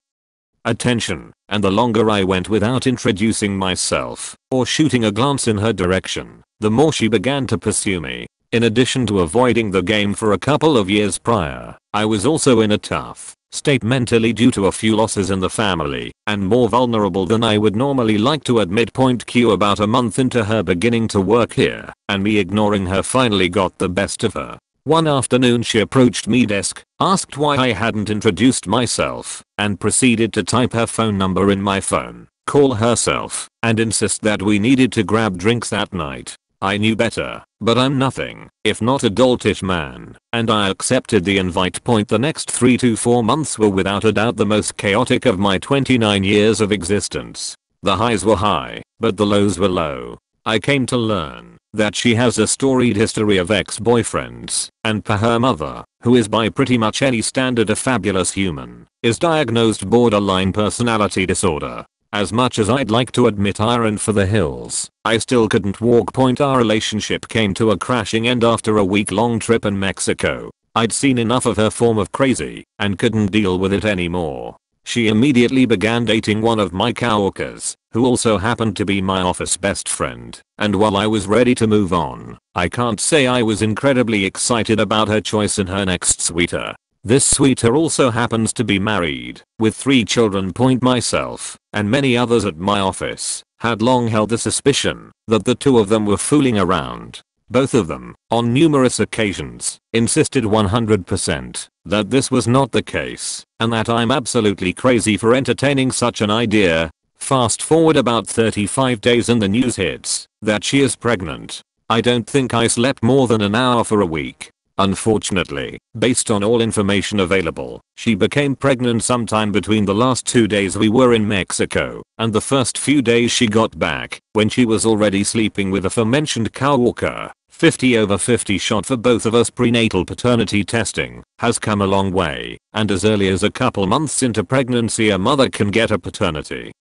attention, and the longer I went without introducing myself or shooting a glance in her direction, the more she began to pursue me. In addition to avoiding the game for a couple of years prior, I was also in a tough state mentally due to a few losses in the family, and more vulnerable than I would normally like to admit. Q About a month into her beginning to work here, and me ignoring her finally got the best of her. One afternoon she approached me desk, asked why I hadn't introduced myself, and proceeded to type her phone number in my phone, call herself, and insist that we needed to grab drinks that night. I knew better, but I'm nothing if not a doltish man, and I accepted the invite. The next 3 to 4 months were without a doubt the most chaotic of my 29 years of existence. The highs were high, but the lows were low. I came to learn that she has a storied history of ex-boyfriends, and per her mother, who is by pretty much any standard a fabulous human, is diagnosed borderline personality disorder. As much as I'd like to admit I ran for the hills, I still couldn't walk. Our relationship came to a crashing end after a week-long trip in Mexico. I'd seen enough of her form of crazy and couldn't deal with it anymore. She immediately began dating one of my coworkers, who also happened to be my office best friend, and while I was ready to move on, I can't say I was incredibly excited about her choice in her next sweeter. This sweeter also happens to be married, with 3 children. Myself, and many others at my office, had long held the suspicion that the two of them were fooling around. Both of them, on numerous occasions, insisted 100% that this was not the case, and that I'm absolutely crazy for entertaining such an idea. Fast forward about 35 days and the news hits that she is pregnant. I don't think I slept more than an hour for a week. Unfortunately, based on all information available, she became pregnant sometime between the last 2 days we were in Mexico and the first few days she got back, when she was already sleeping with aforementioned coworker. 50/50 shot for both of us. Prenatal paternity testing has come a long way, and as early as a couple months into pregnancy a mother can get a paternity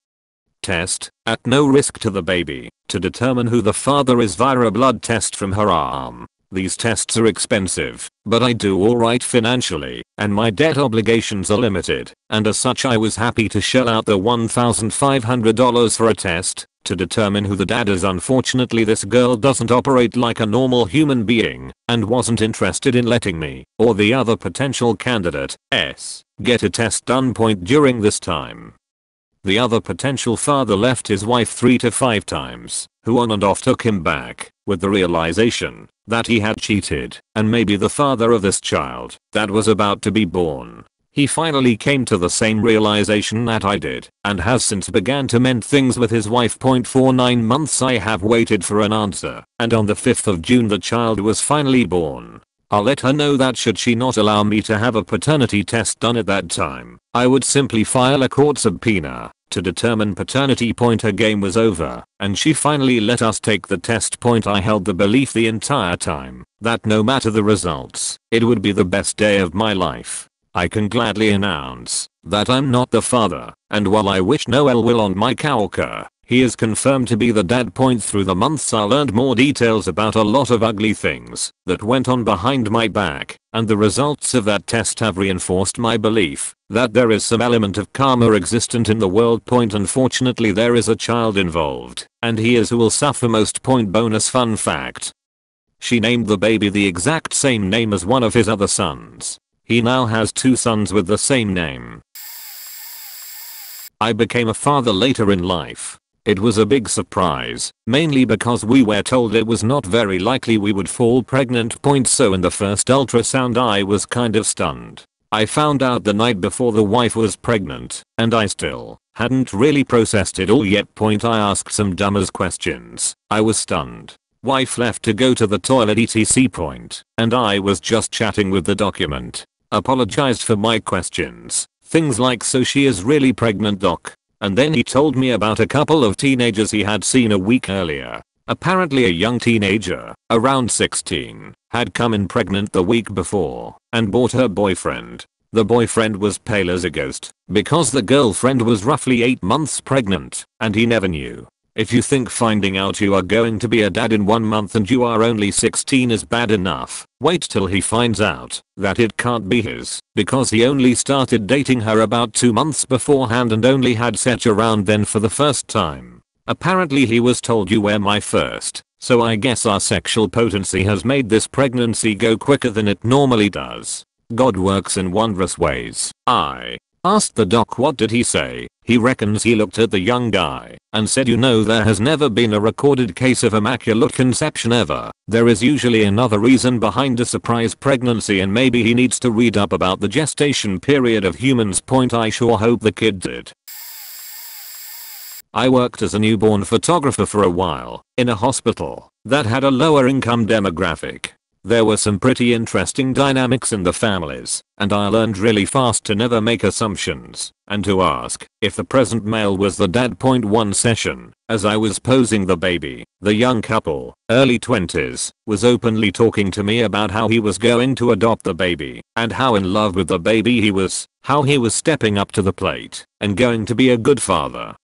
test, at no risk to the baby, to determine who the father is via a blood test from her arm. These tests are expensive, but I do alright financially, and my debt obligations are limited, and as such I was happy to shell out the $1,500 for a test to determine who the dad is. Unfortunately, this girl doesn't operate like a normal human being, and wasn't interested in letting me, or the other potential candidate, get a test done. During this time, the other potential father left his wife 3 to 5 times, who on and off took him back, with the realization that he had cheated and maybe the father of this child that was about to be born. He finally came to the same realization that I did, and has since began to mend things with his wife. For 9 months I have waited for an answer, and on the 5th of June the child was finally born. I'll let her know that should she not allow me to have a paternity test done at that time, I would simply file a court subpoena to determine paternity. Her game was over, and she finally let us take the test. I held the belief the entire time that no matter the results, it would be the best day of my life. I can gladly announce that I'm not the father, and while I wish no ill will on my coworker, he is confirmed to be the dad. Through the months I learned more details about a lot of ugly things that went on behind my back, and the results of that test have reinforced my belief that there is some element of karma existent in the world. Unfortunately there is a child involved, and he is who will suffer most. Bonus fun fact. She named the baby the exact same name as one of his other sons. He now has 2 sons with the same name. I became a father later in life. It was a big surprise, mainly because we were told it was not very likely we would fall pregnant. So in the first ultrasound I was kind of stunned. I found out the night before the wife was pregnant, and I still hadn't really processed it all yet. I asked some dumbass questions. I was stunned. Wife left to go to the toilet etc. And I was just chatting with the document. Apologized for my questions. Things like, so she is really pregnant, doc? And then he told me about a couple of teenagers he had seen a week earlier. Apparently a young teenager, around 16, had come in pregnant the week before and brought her boyfriend. The boyfriend was pale as a ghost because the girlfriend was roughly 8 months pregnant and he never knew. If you think finding out you are going to be a dad in 1 month and you are only 16 is bad enough, wait till he finds out that it can't be his, because he only started dating her about 2 months beforehand and only had sex around then for the first time. Apparently he was told, you were my first, so I guess our sexual potency has made this pregnancy go quicker than it normally does. God works in wondrous ways. I asked the doc what did he say. He reckons he looked at the young guy and said, you know, there has never been a recorded case of immaculate conception ever. There is usually another reason behind a surprise pregnancy and maybe he needs to read up about the gestation period of humans. I sure hope the kid did. I worked as a newborn photographer for a while in a hospital that had a lower income demographic. There were some pretty interesting dynamics in the families, and I learned really fast to never make assumptions and to ask if the present male was the dad. One session, as I was posing the baby, the young couple, early 20s, was openly talking to me about how he was going to adopt the baby and how in love with the baby he was, how he was stepping up to the plate and going to be a good father,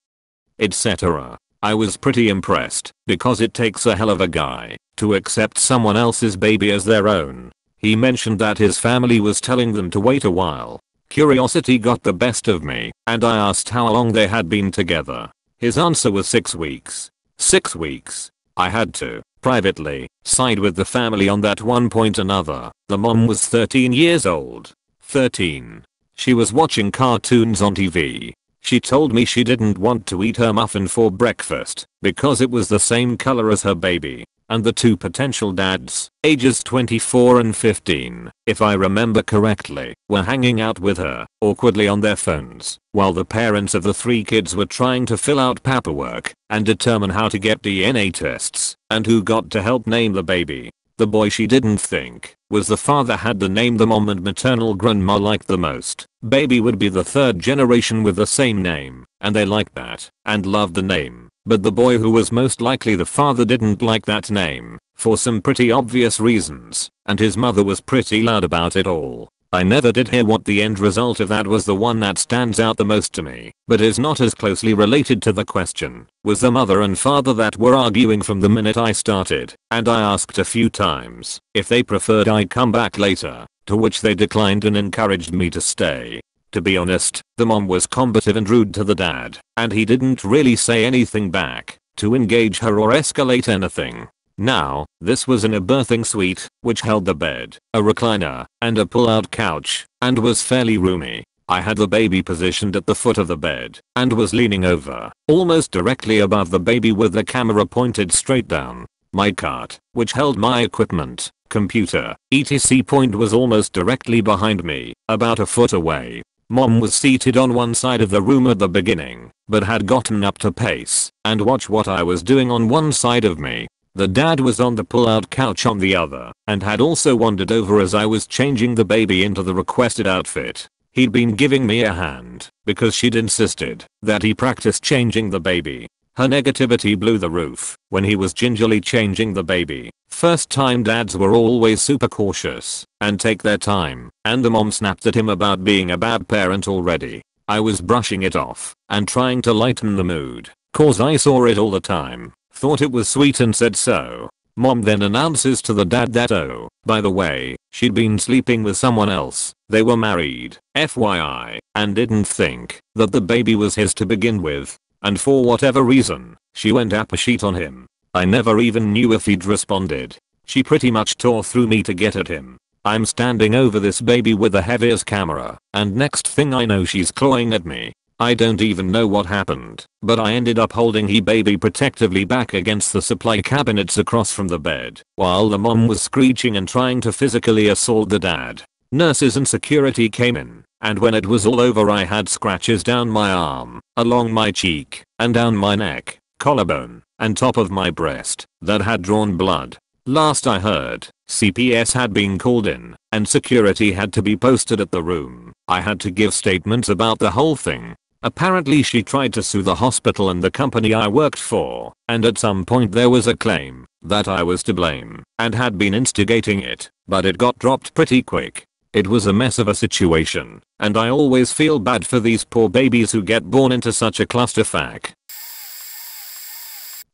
etc. I was pretty impressed because it takes a hell of a guy to accept someone else's baby as their own. He mentioned that his family was telling them to wait a while. Curiosity got the best of me and I asked how long they had been together. His answer was 6 weeks. 6 weeks. I had to, privately, side with the family on that one. Another. The mom was 13 years old. 13. She was watching cartoons on TV. She told me she didn't want to eat her muffin for breakfast because it was the same color as her baby. And the 2 potential dads, ages 24 and 15, if I remember correctly, were hanging out with her, awkwardly on their phones, while the parents of the 3 kids were trying to fill out paperwork and determine how to get DNA tests and who got to help name the baby. The boy she didn't think was the father had to name the mom and maternal grandma liked the most. Baby would be the 3rd generation with the same name, and they liked that and loved the name. But the boy who was most likely the father didn't like that name, for some pretty obvious reasons, and his mother was pretty loud about it all. I never did hear what the end result of that was. The one that stands out the most to me, but is not as closely related to the question, was the mother and father that were arguing from the minute I started, and I asked a few times if they preferred I come back later, to which they declined and encouraged me to stay. To be honest, the mom was combative and rude to the dad, and he didn't really say anything back to engage her or escalate anything. Now, this was in a birthing suite, which held the bed, a recliner, and a pull-out couch, and was fairly roomy. I had the baby positioned at the foot of the bed, and was leaning over, almost directly above the baby with the camera pointed straight down. My cart, which held my equipment, computer, etc. was almost directly behind me, about a foot away. Mom was seated on one side of the room at the beginning, but had gotten up to pace and watch what I was doing on one side of me. The dad was on the pull-out couch on the other and had also wandered over as I was changing the baby into the requested outfit. He'd been giving me a hand because she'd insisted that he practice changing the baby. Her negativity blew the roof when he was gingerly changing the baby. First time dads were always super cautious and take their time, and the mom snapped at him about being a bad parent already. I was brushing it off and trying to lighten the mood, cause I saw it all the time, thought it was sweet and said so. Mom then announces to the dad that, oh, by the way, she'd been sleeping with someone else. They were married, FYI, and didn't think that the baby was his to begin with. And for whatever reason, she went apeshit on him. I never even knew if he'd responded. She pretty much tore through me to get at him. I'm standing over this baby with the heaviest camera, and next thing I know she's clawing at me. I don't even know what happened, but I ended up holding he baby protectively back against the supply cabinets across from the bed, while the mom was screeching and trying to physically assault the dad. Nurses and security came in, and when it was all over I had scratches down my arm, along my cheek, and down my neck, collarbone, and top of my breast that had drawn blood. Last I heard, CPS had been called in, and security had to be posted at the room. I had to give statements about the whole thing. Apparently she tried to sue the hospital and the company I worked for, and at some point there was a claim that I was to blame and had been instigating it, but it got dropped pretty quick. It was a mess of a situation, and I always feel bad for these poor babies who get born into such a clusterfuck.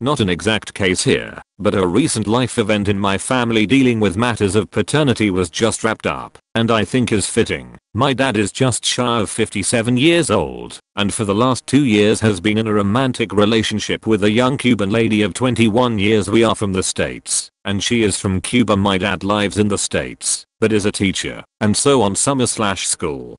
Not an exact case here, but a recent life event in my family dealing with matters of paternity was just wrapped up, and I think is fitting. My dad is just shy of 57 years old, and for the last 2 years has been in a romantic relationship with a young Cuban lady of 21 years. We are from the States, and she is from Cuba. My dad lives in the States, but is a teacher, and so on summer/school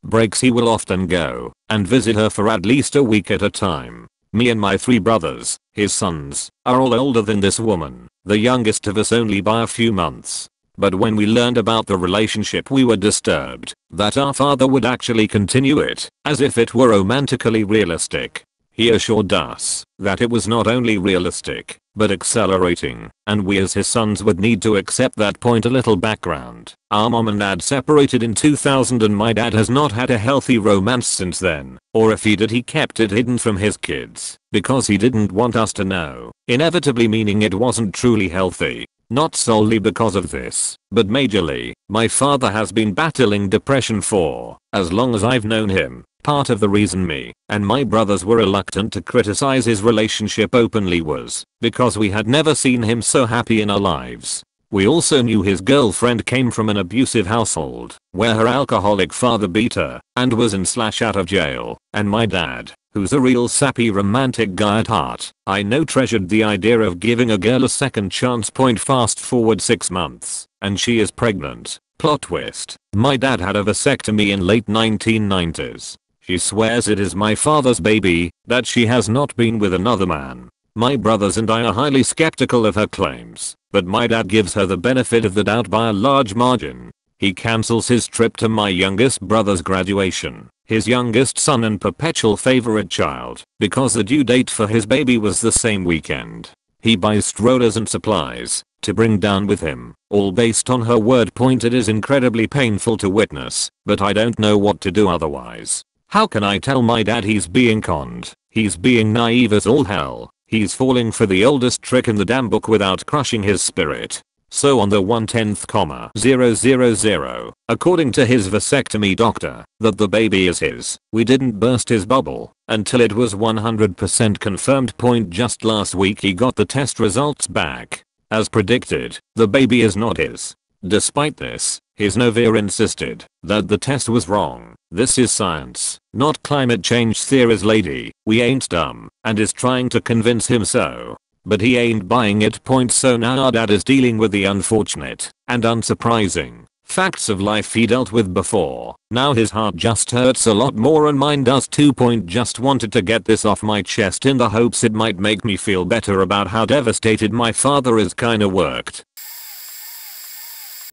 breaks he will often go and visit her for at least a week at a time. Me and my 3 brothers, his sons, are all older than this woman, the youngest of us only by a few months. But when we learned about the relationship we were disturbed that our father would actually continue it, as if it were romantically realistic. He assured us that it was not only realistic, but accelerating, and we as his sons would need to accept that point. A little background. Our mom and dad separated in 2000 and my dad has not had a healthy romance since then, or if he did he kept it hidden from his kids, because he didn't want us to know, inevitably meaning it wasn't truly healthy. Not solely because of this, but majorly, my father has been battling depression for as long as I've known him. Part of the reason me and my brothers were reluctant to criticize his relationship openly was because we had never seen him so happy in our lives. We also knew his girlfriend came from an abusive household where her alcoholic father beat her and was in/out of jail, and my dad, who's a real sappy romantic guy at heart, I know treasured the idea of giving a girl a second chance. Fast forward 6 months, and she is pregnant. Plot twist, my dad had a vasectomy in late 1990s. She swears it is my father's baby, that she has not been with another man. My brothers and I are highly skeptical of her claims, but my dad gives her the benefit of the doubt by a large margin. He cancels his trip to my youngest brother's graduation, his youngest son and perpetual favorite child, because the due date for his baby was the same weekend. He buys strollers and supplies to bring down with him, all based on her word. It is incredibly painful to witness, but I don't know what to do otherwise. How can I tell my dad he's being conned? He's being naive as all hell. He's falling for the oldest trick in the damn book without crushing his spirit. So on the 1/10,000, according to his vasectomy doctor, that the baby is his, we didn't burst his bubble until it was 100% confirmed. Just last week he got the test results back. As predicted, the baby is not his. Despite this, his Novia insisted that the test was wrong. This is science, not climate change theories, lady. We ain't dumb, and is trying to convince him so. But he ain't buying it. So now our dad is dealing with the unfortunate and unsurprising facts of life he dealt with before. Now his heart just hurts a lot more and mine does too. Just wanted to get this off my chest in the hopes it might make me feel better about how devastated my father is. Kinda worked.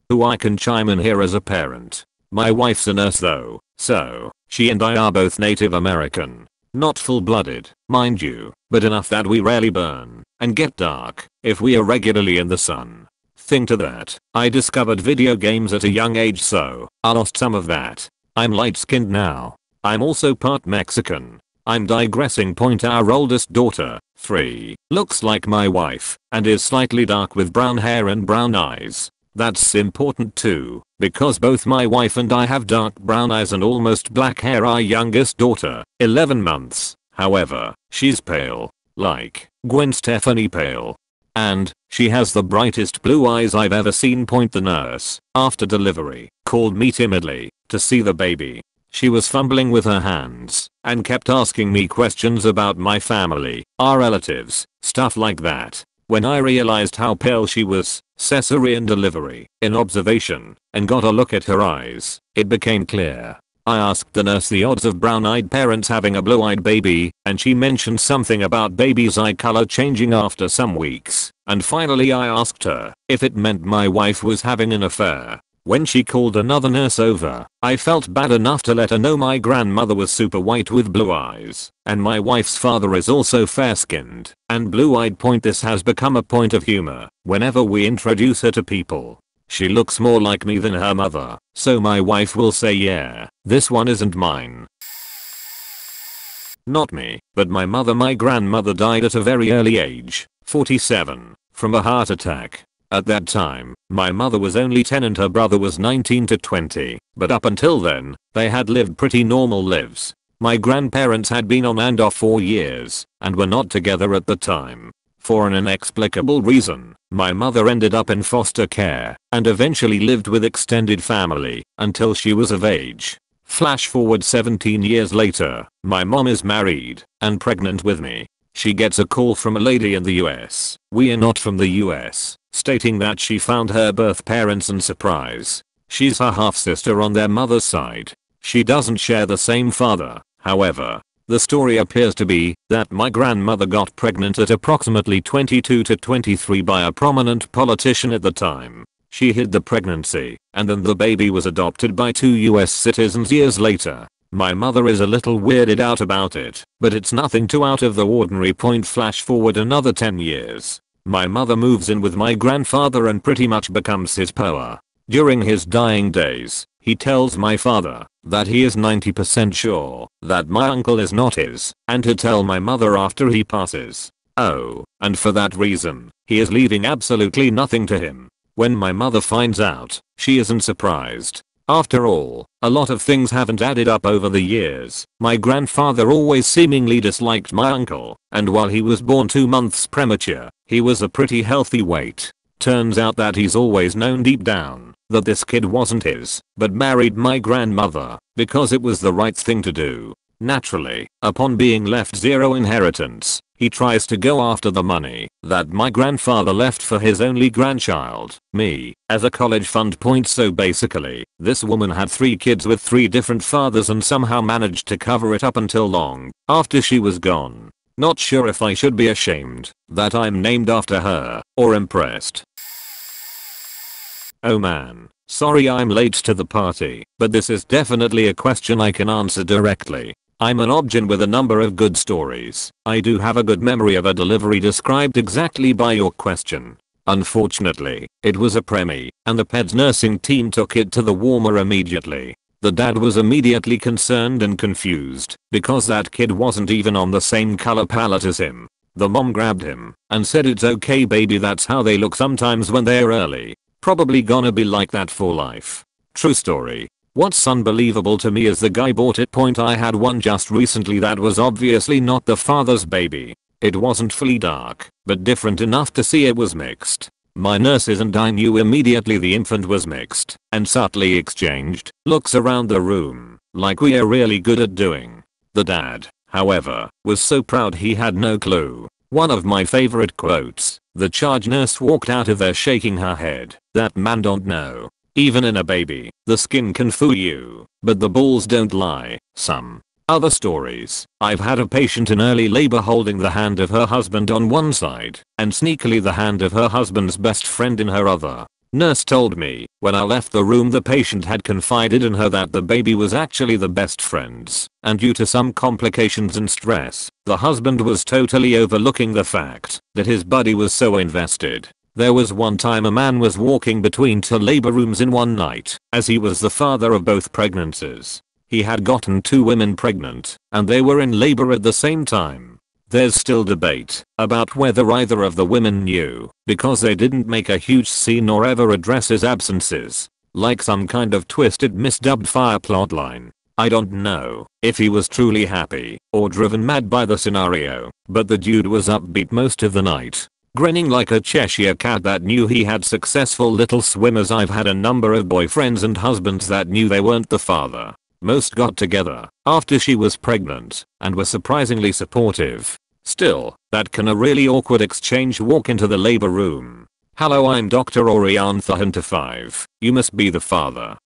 Who I can chime in here as a parent. My wife's a nurse though, so she and I are both Native American. Not full-blooded, mind you, but enough that we rarely burn and get dark if we are regularly in the sun. Think to that. I discovered video games at a young age, so I lost some of that. I'm light skinned now. I'm also part Mexican. I'm digressing. Our oldest daughter, 3, looks like my wife and is slightly dark with brown hair and brown eyes. That's important too, because both my wife and I have dark brown eyes and almost black hair. Our youngest daughter, 11 months, however, she's pale. Like Gwen Stefani pale. And she has the brightest blue eyes I've ever seen. The nurse, after delivery, called me timidly to see the baby. She was fumbling with her hands and kept asking me questions about my family, our relatives, stuff like that. When I realized how pale she was, cesarean delivery, in observation, and got a look at her eyes, it became clear. I asked the nurse the odds of brown-eyed parents having a blue-eyed baby, and she mentioned something about baby's eye color changing after some weeks, and finally I asked her if it meant my wife was having an affair. When she called another nurse over, I felt bad enough to let her know my grandmother was super white with blue eyes, and my wife's father is also fair-skinned and blue-eyed. This has become a point of humor whenever we introduce her to people. She looks more like me than her mother, so my wife will say, yeah, this one isn't mine. Not me, but my mother. My grandmother died at a very early age, 47, from a heart attack. At that time, my mother was only 10 and her brother was 19 to 20, but up until then, they had lived pretty normal lives. My grandparents had been on and off for years, and were not together at the time. For an inexplicable reason, my mother ended up in foster care, and eventually lived with extended family, until she was of age. Flash forward 17 years later, my mom is married, and pregnant with me. She gets a call from a lady in the US, we are not from the US, stating that she found her birth parents and surprise. She's her half-sister on their mother's side. She doesn't share the same father, however. The story appears to be that my grandmother got pregnant at approximately 22 to 23 by a prominent politician at the time. She hid the pregnancy, and then the baby was adopted by 2 US citizens years later. My mother is a little weirded out about it, but it's nothing too out of the ordinary. Flash forward another 10 years. My mother moves in with my grandfather and pretty much becomes his POA. During his dying days, he tells my father that he is 90% sure that my uncle is not his, and to tell my mother after he passes. Oh, and for that reason, he is leaving absolutely nothing to him. When my mother finds out, she isn't surprised. After all, a lot of things haven't added up over the years. My grandfather always seemingly disliked my uncle, and while he was born 2 months premature, he was a pretty healthy weight. Turns out that he's always known deep down that this kid wasn't his, but married my grandmother because it was the right thing to do. Naturally, upon being left zero inheritance, he tries to go after the money that my grandfather left for his only grandchild, me, as a college fund. So basically, this woman had 3 kids with 3 different fathers and somehow managed to cover it up until long after she was gone. Not sure if I should be ashamed that I'm named after her, or impressed. Oh man, sorry I'm late to the party, but this is definitely a question I can answer directly. I'm an obgyn with a number of good stories. I do have a good memory of a delivery described exactly by your question. Unfortunately, it was a preemie, and the PEDS nursing team took it to the warmer immediately. The dad was immediately concerned and confused, because that kid wasn't even on the same color palette as him. The mom grabbed him and said, "It's okay baby, that's how they look sometimes when they're early. Probably gonna be like that for life." True story. What's unbelievable to me is the guy bought it. I had one just recently that was obviously not the father's baby. It wasn't fully dark, but different enough to see it was mixed. My nurses and I knew immediately the infant was mixed, and subtly exchanged looks around the room, like we are really good at doing. The dad, however, was so proud he had no clue. One of my favorite quotes, the charge nurse walked out of there shaking her head, "That man don't know. Even in a baby, the skin can fool you, but the balls don't lie." Some other stories. I've had a patient in early labor holding the hand of her husband on one side and sneakily the hand of her husband's best friend in her other. Nurse told me when I left the room the patient had confided in her that the baby was actually the best friends, and due to some complications and stress, the husband was totally overlooking the fact that his buddy was so invested. There was one time a man was walking between two labor rooms in one night, as he was the father of both pregnancies. He had gotten 2 women pregnant, and they were in labor at the same time. There's still debate about whether either of the women knew, because they didn't make a huge scene or ever address his absences, like some kind of twisted misdubbed fire plotline. I don't know if he was truly happy or driven mad by the scenario, but the dude was upbeat most of the night, grinning like a Cheshire cat that knew he had successful little swimmers. I've had a number of boyfriends and husbands that knew they weren't the father. Most got together after she was pregnant and were surprisingly supportive. Still, that can a really awkward exchange. Walk into the labor room. Hello, I'm Dr. Oriantha Hunter 5. You must be the father.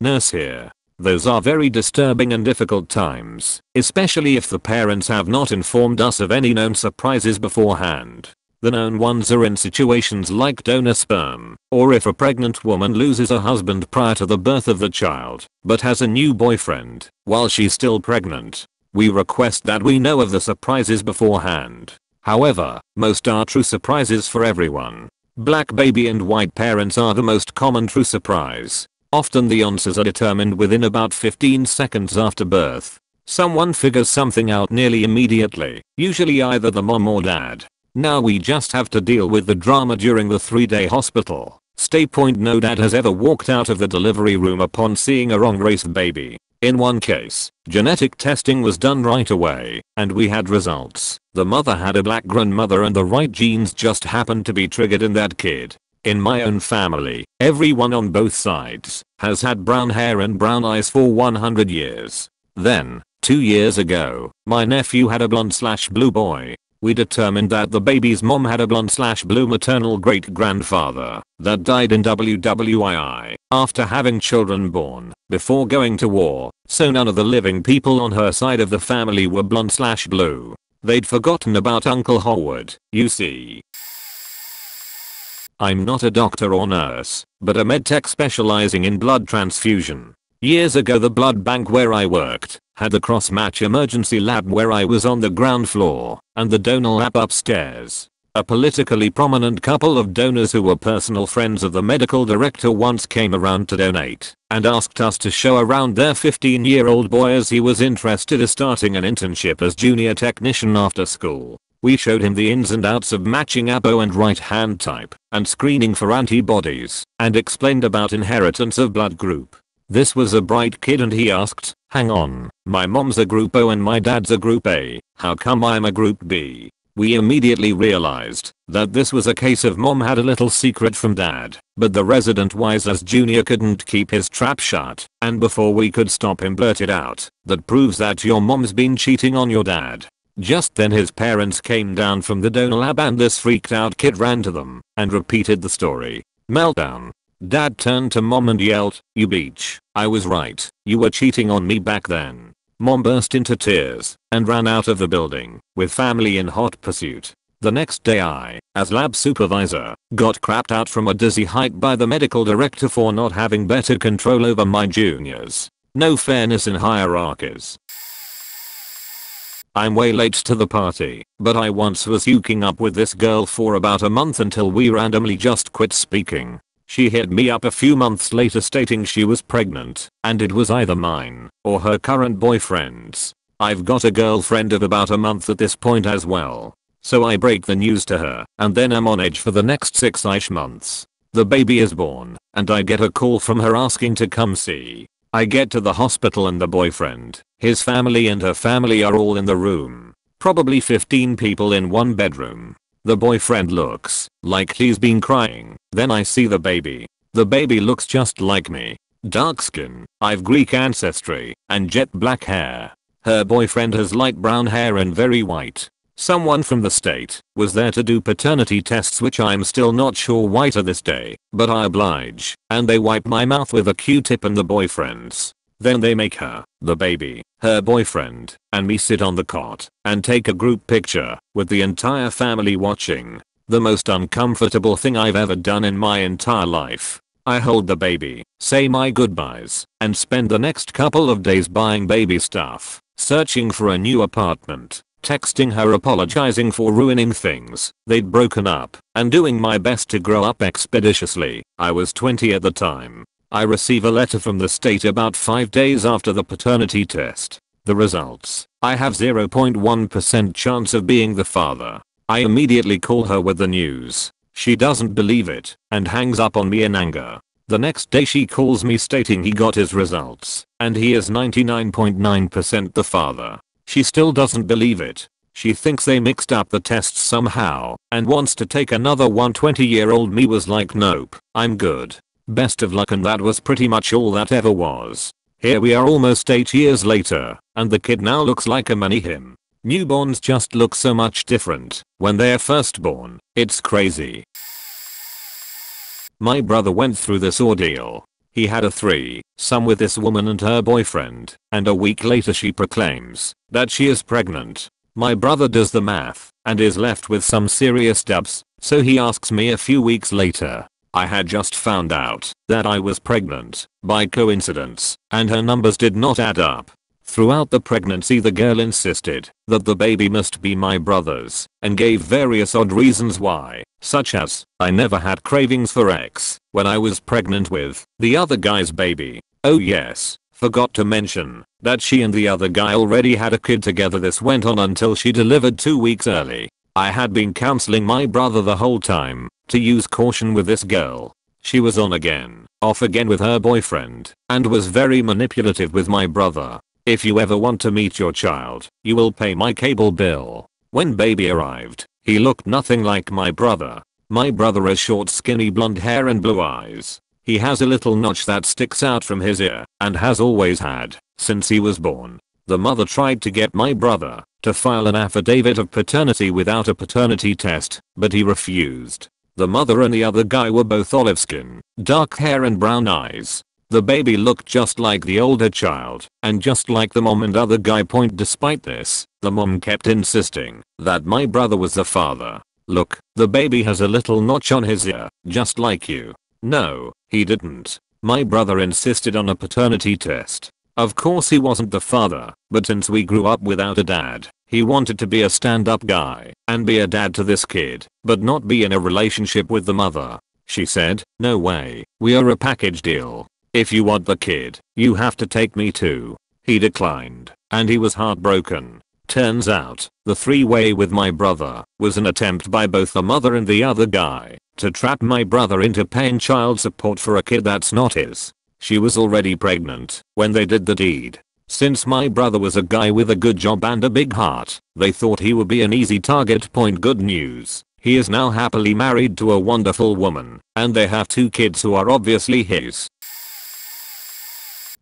Nurse here. Those are very disturbing and difficult times, especially if the parents have not informed us of any known surprises beforehand. The known ones are in situations like donor sperm, or if a pregnant woman loses her husband prior to the birth of the child, but has a new boyfriend while she's still pregnant. We request that we know of the surprises beforehand. However, most are true surprises for everyone. Black baby and white parents are the most common true surprise. Often the answers are determined within about 15 seconds after birth. Someone figures something out nearly immediately, usually either the mom or dad. Now we just have to deal with the drama during the 3-day hospital stay. Point: no dad has ever walked out of the delivery room upon seeing a wrong race baby. In one case, genetic testing was done right away, and we had results. The mother had a black grandmother and the right genes just happened to be triggered in that kid. In my own family, everyone on both sides has had brown hair and brown eyes for 100 years. Then, 2 years ago, my nephew had a blonde/blue boy. We determined that the baby's mom had a blonde/blue maternal great-grandfather that died in WWII after having children born before going to war, so none of the living people on her side of the family were blonde/blue. They'd forgotten about Uncle Howard, you see. I'm not a doctor or nurse, but a medtech specializing in blood transfusion. Years ago the blood bank where I worked had the cross-match emergency lab where I was on the ground floor and the donor lab upstairs. A politically prominent couple of donors who were personal friends of the medical director once came around to donate and asked us to show around their 15-year-old boy as he was interested in starting an internship as junior technician after school. We showed him the ins and outs of matching abo and right hand type and screening for antibodies and explained about inheritance of blood group. This was a bright kid and he asked, "Hang on, my mom's a group O and my dad's a group A, how come I'm a group B?" We immediately realized that this was a case of mom had a little secret from dad, but the resident wise as junior couldn't keep his trap shut, and before we could stop him blurted out, "That proves that your mom's been cheating on your dad." Just then his parents came down from the donor lab and this freaked out kid ran to them and repeated the story. Meltdown. Dad turned to mom and yelled, "You bitch, I was right, you were cheating on me back then." Mom burst into tears and ran out of the building with family in hot pursuit. The next day I, as lab supervisor, got crapped out from a dizzy height by the medical director for not having better control over my juniors. No fairness in hierarchies. I'm way late to the party, but I once was hooking up with this girl for about a month until we randomly just quit speaking. She hit me up a few months later stating she was pregnant, and it was either mine or her current boyfriend's. I've got a girlfriend of about a month at this point as well. So I break the news to her, and then I'm on edge for the next 6-ish months. The baby is born, and I get a call from her asking to come see. I get to the hospital and the boyfriend, his family and her family are all in the room. Probably 15 people in one bedroom. The boyfriend looks like he's been crying. Then I see the baby. The baby looks just like me. Dark skin, I've Greek ancestry, and jet black hair. Her boyfriend has light brown hair and very white. Someone from the state was there to do paternity tests which I'm still not sure why to this day, but I oblige, and they wipe my mouth with a Q-tip and the boyfriend's. Then they make her, the baby, her boyfriend, and me sit on the cot and take a group picture with the entire family watching. The most uncomfortable thing I've ever done in my entire life. I hold the baby, say my goodbyes, and spend the next couple of days buying baby stuff, searching for a new apartment, texting her apologizing for ruining things they'd broken up, and doing my best to grow up expeditiously. I was 20 at the time. I receive a letter from the state about 5 days after the paternity test. The results: I have 0.1% chance of being the father. I immediately call her with the news. She doesn't believe it and hangs up on me in anger. The next day she calls me stating he got his results and he is 99.9% the father. She still doesn't believe it. She thinks they mixed up the tests somehow and wants to take another one. 20-year-old me was like, nope, I'm good. Best of luck, and that was pretty much all that ever was. Here we are almost 8 years later, and the kid now looks like a mini him. Newborns just look so much different when they're first born. It's crazy. My brother went through this ordeal. He had a threesome with this woman and her boyfriend, and a week later she proclaims that she is pregnant. My brother does the math and is left with some serious dubs, so he asks me a few weeks later. I had just found out that I was pregnant by coincidence, and her numbers did not add up. Throughout the pregnancy the girl insisted that the baby must be my brother's and gave various odd reasons why, such as, I never had cravings for X when I was pregnant with the other guy's baby. Oh yes, forgot to mention that she and the other guy already had a kid together. This went on until she delivered 2 weeks early. I had been counseling my brother the whole time to use caution with this girl. She was on again, off again with her boyfriend, and was very manipulative with my brother. If you ever want to meet your child, you will pay my cable bill. When baby arrived, he looked nothing like my brother. My brother has short skinny blonde hair and blue eyes. He has a little notch that sticks out from his ear, and has always had, since he was born. The mother tried to get my brother to file an affidavit of paternity without a paternity test, but he refused. The mother and the other guy were both olive skin, dark hair and brown eyes. The baby looked just like the older child, and just like the mom and other guy. Despite this, the mom kept insisting that my brother was the father. Look, the baby has a little notch on his ear, just like you. No, he didn't. My brother insisted on a paternity test. Of course he wasn't the father, but since we grew up without a dad, he wanted to be a stand-up guy and be a dad to this kid, but not be in a relationship with the mother. She said, no way, we are a package deal. If you want the kid, you have to take me too. He declined, and he was heartbroken. Turns out, the three-way with my brother was an attempt by both the mother and the other guy to trap my brother into paying child support for a kid that's not his. She was already pregnant when they did the deed. Since my brother was a guy with a good job and a big heart, they thought he would be an easy target. Good news. He is now happily married to a wonderful woman, and they have 2 kids who are obviously his.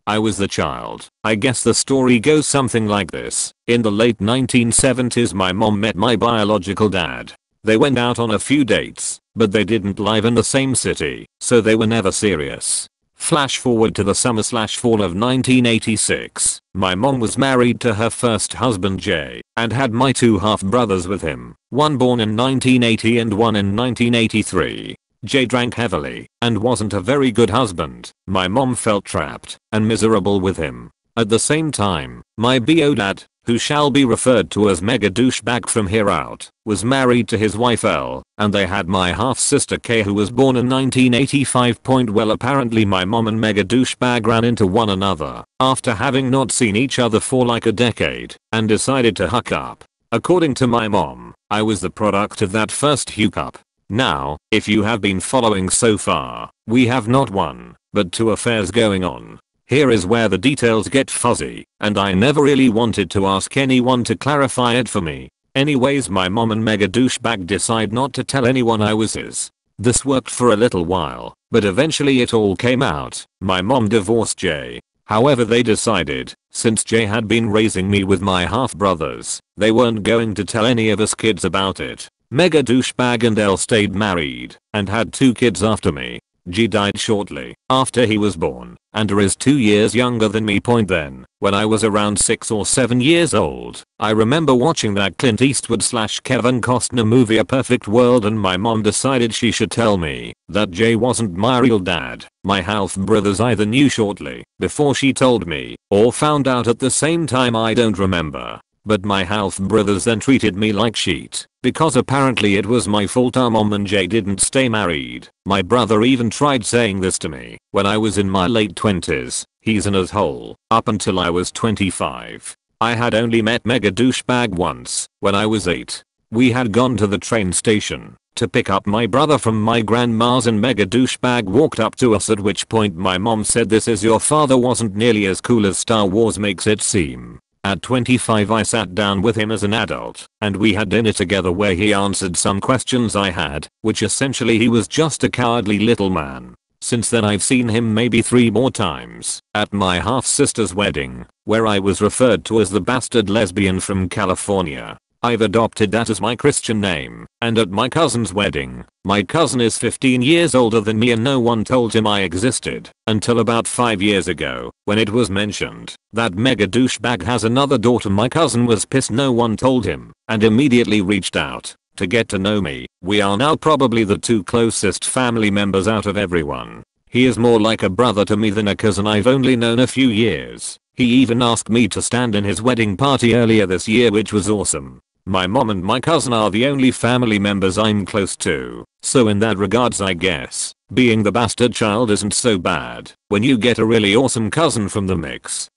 I was the child. I guess the story goes something like this. In the late 1970s my mom met my biological dad. They went out on a few dates, but they didn't live in the same city, so they were never serious. Flash forward to the summer/fall of 1986. My mom was married to her first husband Jay, and had my 2 half-brothers with him, one born in 1980 and one in 1983. Jay drank heavily and wasn't a very good husband. My mom felt trapped and miserable with him. At the same time, my BO dad, who shall be referred to as mega douchebag from here out, was married to his wife L, and they had my half-sister K, who was born in 1985. Well, apparently my mom and mega douchebag ran into one another after having not seen each other for like a decade and decided to hook up. According to my mom, I was the product of that first hookup. Now, if you have been following so far, we have not 1, but 2 affairs going on. Here is where the details get fuzzy, and I never really wanted to ask anyone to clarify it for me. Anyways, my mom and mega douchebag decide not to tell anyone I was his. This worked for a little while, but eventually it all came out. My mom divorced Jay. However, they decided, since Jay had been raising me with my half-brothers, they weren't going to tell any of us kids about it. Mega douchebag and L stayed married and had 2 kids after me. G died shortly after he was born, and is 2 years younger than me. Then, when I was around 6 or 7 years old, I remember watching that Clint Eastwood / Kevin Costner movie A Perfect World, and my mom decided she should tell me that Jay wasn't my real dad. My half brothers either knew shortly before she told me or found out at the same time, I don't remember. But my half brothers then treated me like shit, because apparently it was my fault our mom and Jay didn't stay married. My brother even tried saying this to me when I was in my late 20s. He's an asshole. Up until I was 25. I had only met mega douchebag once, when I was 8. We had gone to the train station to pick up my brother from my grandma's, and mega douchebag walked up to us, at which point my mom said, "This is your father, wasn't nearly as cool as Star Wars makes it seem." At 25 I sat down with him as an adult, and we had dinner together where he answered some questions I had, which essentially he was just a cowardly little man. Since then I've seen him maybe 3 more times. At my half-sister's wedding, where I was referred to as the bastard lesbian from California. I've adopted that as my Christian name. And at my cousin's wedding, my cousin is 15 years older than me, and no one told him I existed until about 5 years ago, when it was mentioned that mega douchebag has another daughter. My cousin was pissed no one told him, and immediately reached out to get to know me. We are now probably the 2 closest family members out of everyone. He is more like a brother to me than a cousin I've only known a few years. He even asked me to stand in his wedding party earlier this year, which was awesome. My mom and my cousin are the only family members I'm close to, so in that regards I guess being the bastard child isn't so bad when you get a really awesome cousin from the mix.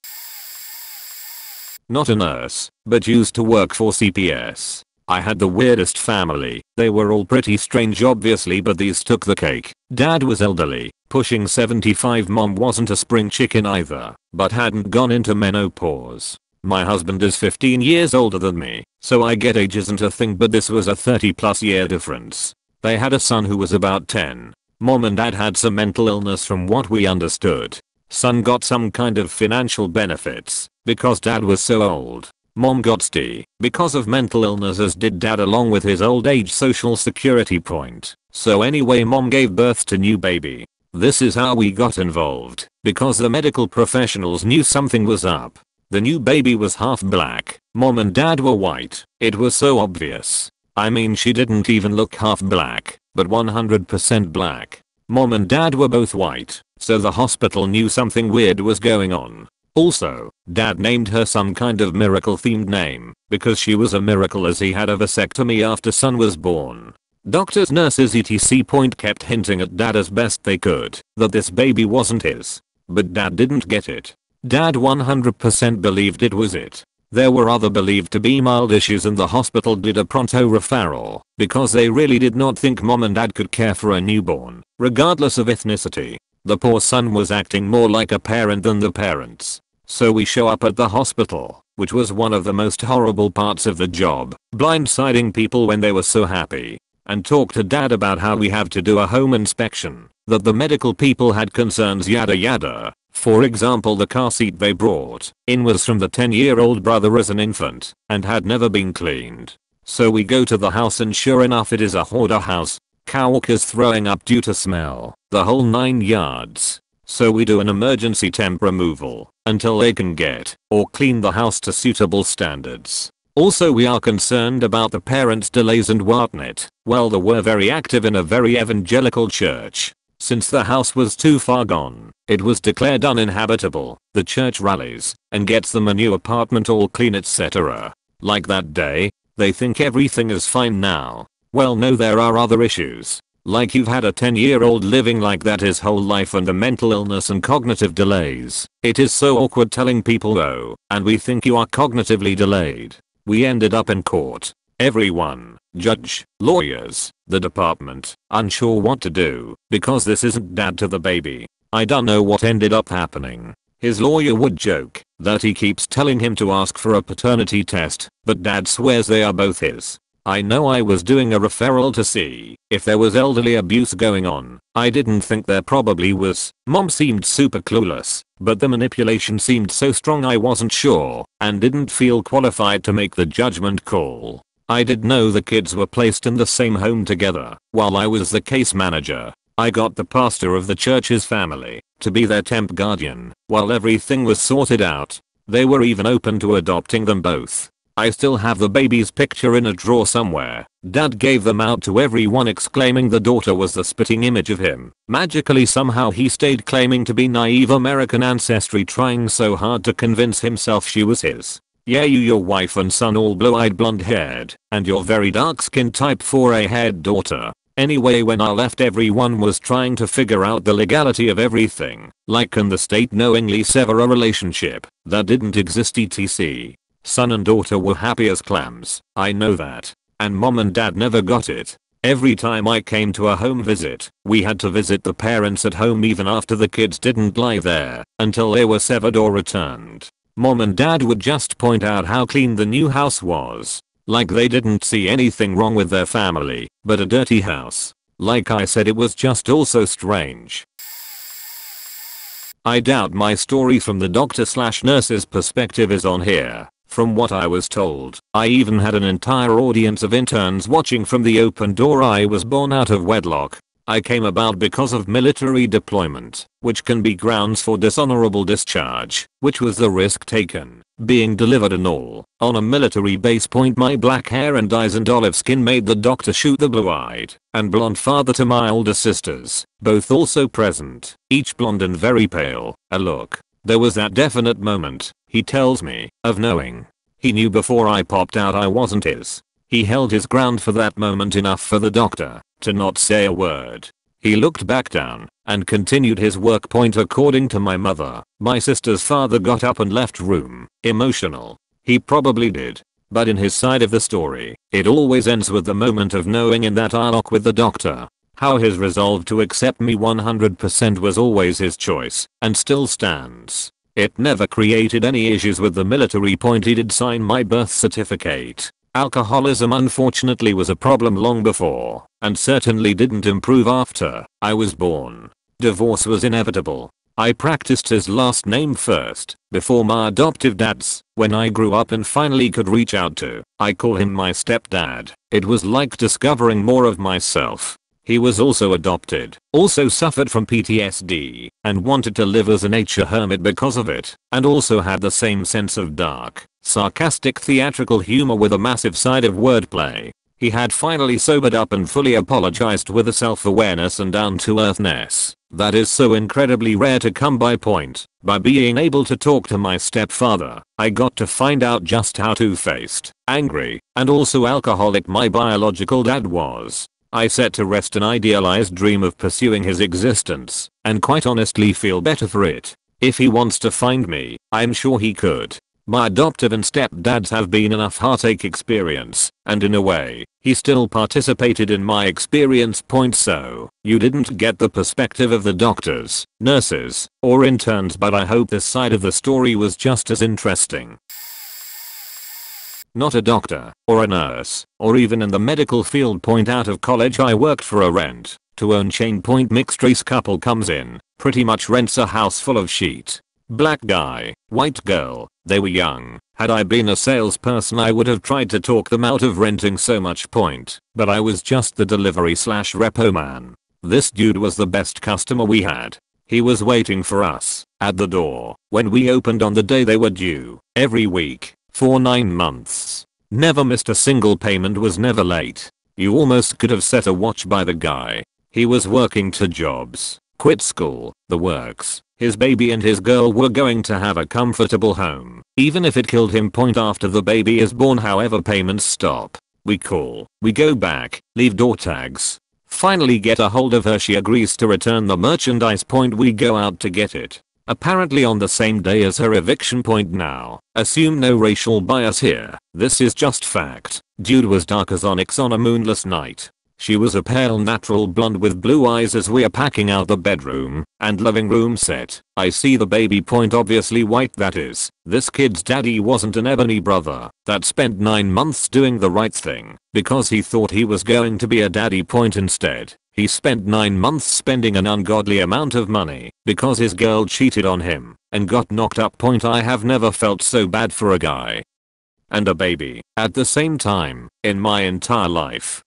Not a nurse, but used to work for CPS. I had the weirdest family. They were all pretty strange obviously, but these took the cake. Dad was elderly, pushing 75. Mom wasn't a spring chicken either, but hadn't gone into menopause. My husband is 15 years older than me, so I get age isn't a thing, but this was a 30+ year difference. They had a son who was about 10. Mom and dad had some mental illness from what we understood. Son got some kind of financial benefits because dad was so old. Mom got STI because of mental illness, as did dad, along with his old age social security point. So anyway, mom gave birth to new baby. This is how we got involved, because the medical professionals knew something was up. The new baby was half black. Mom and dad were white. It was so obvious. I mean, she didn't even look half black, but 100% black. Mom and dad were both white, so the hospital knew something weird was going on. Also, dad named her some kind of miracle themed name, because she was a miracle, as he had a vasectomy after son was born. Doctors, nurses etc. kept hinting at dad as best they could that this baby wasn't his. But dad didn't get it. Dad 100% believed it was it. There were other believed to be mild issues, and the hospital did a pronto referral because they really did not think mom and dad could care for a newborn, regardless of ethnicity. The poor son was acting more like a parent than the parents. So we show up at the hospital, which was one of the most horrible parts of the job, blindsiding people when they were so happy, and talk to dad about how we have to do a home inspection, that the medical people had concerns, yada yada. For example, the car seat they brought in was from the 10-year-old brother as an infant and had never been cleaned. So we go to the house, and sure enough it is a hoarder house. Coworkers throwing up due to smell, the whole 9 yards. So we do an emergency temp removal until they can get or clean the house to suitable standards. Also, we are concerned about the parents' delays and whatnot. Well, they were very active in a very evangelical church. Since the house was too far gone, it was declared uninhabitable. The church rallies and gets them a new apartment, all clean etc. Like that day, they think everything is fine now. Well, no, there are other issues. Like you've had a 10-year-old living like that his whole life, and the mental illness and cognitive delays. It is so awkward telling people, oh, and we think you are cognitively delayed. We ended up in court. Everyone, judge, lawyers, the department, unsure what to do, because this isn't dad to the baby. I don't know what ended up happening. His lawyer would joke that he keeps telling him to ask for a paternity test, but dad swears they are both his. I know I was doing a referral to see if there was elderly abuse going on. I didn't think there probably was. Mom seemed super clueless, but the manipulation seemed so strong I wasn't sure and didn't feel qualified to make the judgment call. I did know the kids were placed in the same home together while I was the case manager. I got the pastor of the church's family to be their temp guardian while everything was sorted out. They were even open to adopting them both. I still have the baby's picture in a drawer somewhere. Dad gave them out to everyone exclaiming the daughter was the spitting image of him. Magically somehow he stayed claiming to be naive American ancestry, trying so hard to convince himself she was his. Yeah, you, your wife and son all blue-eyed blonde haired, and your very dark skinned type 4A haired daughter. Anyway, when I left everyone was trying to figure out the legality of everything. Like, can the state knowingly sever a relationship that didn't exist etc. Son and daughter were happy as clams, I know that. And mom and dad never got it. Every time I came to a home visit, we had to visit the parents at home even after the kids didn't lie there, until they were severed or returned. Mom and dad would just point out how clean the new house was. Like they didn't see anything wrong with their family, but a dirty house. Like I said, it was just also strange. I doubt my story from the doctor/nurse's perspective is on here. From what I was told, I even had an entire audience of interns watching from the open door. I was born out of wedlock. I came about because of military deployment, which can be grounds for dishonorable discharge, which was the risk taken, being delivered and all. On a military base. My black hair and eyes and olive skin made the doctor shoot the blue-eyed and blonde father to my older sisters, both also present, each blonde and very pale. A look. There was that definite moment, he tells me, of knowing. He knew before I popped out I wasn't his. He held his ground for that moment, enough for the doctor to not say a word. He looked back down and continued his work. According to my mother, my sister's father got up and left room, emotional. He probably did. But in his side of the story, it always ends with the moment of knowing in that dialogue with the doctor. How his resolve to accept me 100% was always his choice, and still stands. It never created any issues with the military. He did sign my birth certificate. Alcoholism unfortunately was a problem long before, and certainly didn't improve after I was born. Divorce was inevitable. I practiced his last name first, before my adoptive dad's. When I grew up and finally could reach out to, I call him my stepdad. It was like discovering more of myself. He was also adopted, also suffered from PTSD, and wanted to live as a nature hermit because of it, and also had the same sense of dark, sarcastic theatrical humor with a massive side of wordplay. He had finally sobered up and fully apologized with a self-awareness and down-to-earthness that is so incredibly rare to come by. By being able to talk to my stepfather, I got to find out just how two-faced, angry, and also alcoholic my biological dad was. I set to rest an idealized dream of pursuing his existence, and quite honestly feel better for it. If he wants to find me, I'm sure he could. My adoptive and stepdads have been enough heartache experience, and in a way, he still participated in my experience. So, you didn't get the perspective of the doctors, nurses, or interns, but I hope this side of the story was just as interesting. Not a doctor, or a nurse, or even in the medical field. Out of college I worked for a rent-to-own chain. Mixed race couple comes in, pretty much rents a house full of sheet. Black guy, white girl, they were young. Had I been a salesperson I would have tried to talk them out of renting so much. But I was just the delivery/repo man. This dude was the best customer we had. He was waiting for us at the door when we opened on the day they were due, every week. For 9 months. Never missed a single payment, was never late. You almost could have set a watch by the guy. He was working 2 jobs, quit school, the works. His baby and his girl were going to have a comfortable home, even if it killed him. After the baby is born, however, payments stop. We call, we go back, leave door tags. Finally get a hold of her, she agrees to return the merchandise. We go out to get it. Apparently on the same day as her eviction. Now, assume no racial bias here, this is just fact. Dude was dark as onyx on a moonless night. She was a pale natural blonde with blue eyes. As we are packing out the bedroom and living room set, I see the baby. Obviously white, that is. This kid's daddy wasn't an ebony brother that spent 9 months doing the right thing because he thought he was going to be a daddy. Instead, he spent 9 months spending an ungodly amount of money because his girl cheated on him and got knocked up. I have never felt so bad for a guy and a baby at the same time in my entire life.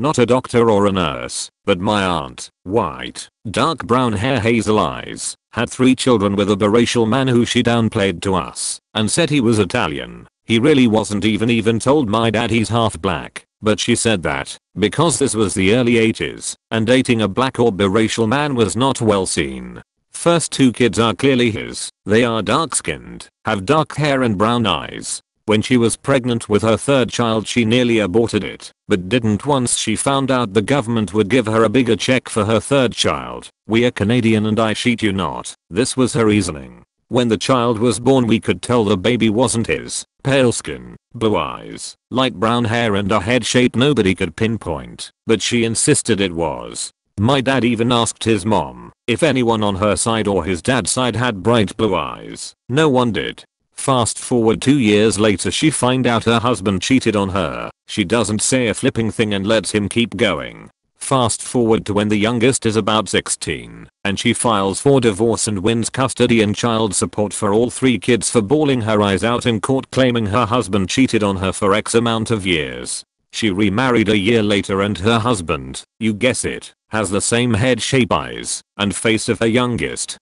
Not a doctor or a nurse, but my aunt. White, dark brown hair, hazel eyes. Had 3 children with a biracial man who she downplayed to us and said he was Italian. He really wasn't, even told my dad he's half black. But she said that because this was the early 80s and dating a black or biracial man was not well seen. First 2 kids are clearly his. They are dark skinned, have dark hair and brown eyes. When she was pregnant with her 3rd child she nearly aborted it, but didn't once she found out the government would give her a bigger check for her 3rd child. We are Canadian and I shit you not. This was her reasoning. When the child was born we could tell the baby wasn't his. Pale skin, blue eyes, light brown hair and a head shape nobody could pinpoint, but she insisted it was. My dad even asked his mom if anyone on her side or his dad's side had bright blue eyes. No one did. Fast forward 2 years later she find out her husband cheated on her. She doesn't say a flipping thing and lets him keep going. Fast forward to when the youngest is about 16 and she files for divorce and wins custody and child support for all 3 kids for bawling her eyes out in court claiming her husband cheated on her for X amount of years. She remarried a year later and her husband, you guess it, has the same head shape, eyes, and face of her youngest.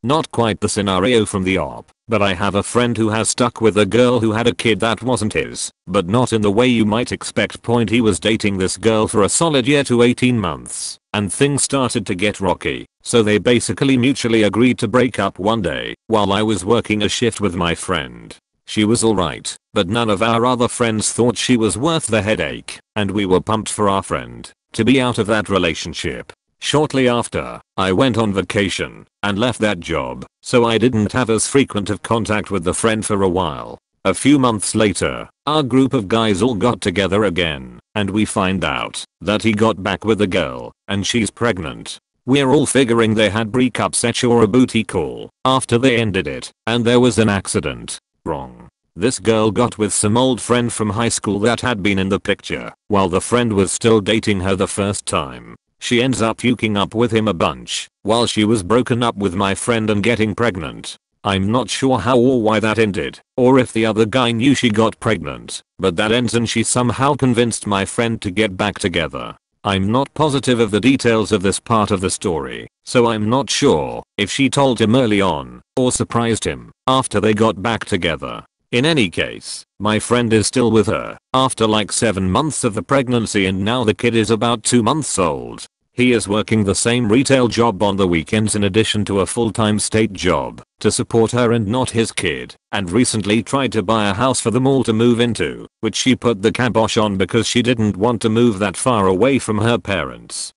Not quite the scenario from the op, but I have a friend who has stuck with a girl who had a kid that wasn't his, but not in the way you might expect. He was dating this girl for a solid year to 18 months, and things started to get rocky, so they basically mutually agreed to break up one day while I was working a shift with my friend. She was alright, but none of our other friends thought she was worth the headache, and we were pumped for our friend to be out of that relationship. Shortly after, I went on vacation and left that job, so I didn't have as frequent of contact with the friend for a while. A few months later, our group of guys all got together again, and we find out that he got back with the girl, and she's pregnant. We're all figuring they had breakup sex or a booty call after they ended it, and there was an accident. Wrong. This girl got with some old friend from high school that had been in the picture while the friend was still dating her the first time. She ends up hooking up with him a bunch while she was broken up with my friend and getting pregnant. I'm not sure how or why that ended, or if the other guy knew she got pregnant, but that ends and she somehow convinced my friend to get back together. I'm not positive of the details of this part of the story, so I'm not sure if she told him early on or surprised him after they got back together. In any case, my friend is still with her after like 7 months of the pregnancy and now the kid is about 2 months old. He is working the same retail job on the weekends in addition to a full-time state job to support her and not his kid, and recently tried to buy a house for them all to move into, which she put the kibosh on because she didn't want to move that far away from her parents.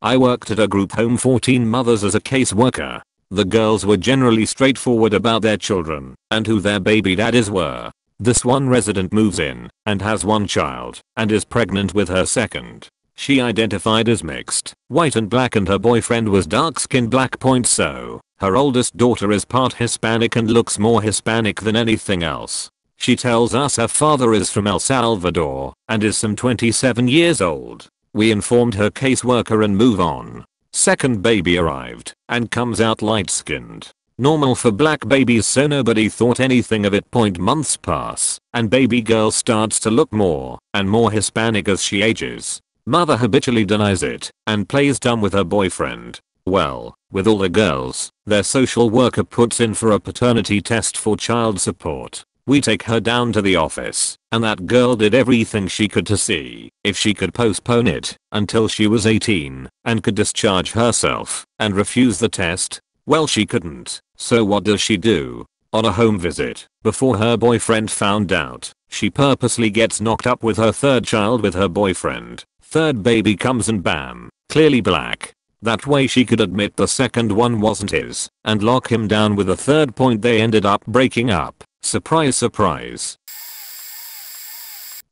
I worked at a group home for teen mothers as a caseworker. The girls were generally straightforward about their children and who their baby daddies were. This one resident moves in and has 1 child and is pregnant with her second. She identified as mixed, white and black, and her boyfriend was dark-skinned black. So, her oldest daughter is part Hispanic and looks more Hispanic than anything else. She tells us her father is from El Salvador and is some 27 years old. We informed her caseworker and move on. Second baby arrived and comes out light-skinned. Normal for black babies, so nobody thought anything of it. Months pass and baby girl starts to look more and more Hispanic as she ages. Mother habitually denies it and plays dumb with her boyfriend. Well, with all the girls, their social worker puts in for a paternity test for child support. We take her down to the office, and that girl did everything she could to see if she could postpone it until she was 18 and could discharge herself and refuse the test. Well, she couldn't, so what does she do? On a home visit, before her boyfriend found out, she purposely gets knocked up with her 3rd child with her boyfriend. 3rd baby comes and bam, clearly black. That way she could admit the second one wasn't his and lock him down with a 3rd. They ended up breaking up. Surprise, surprise.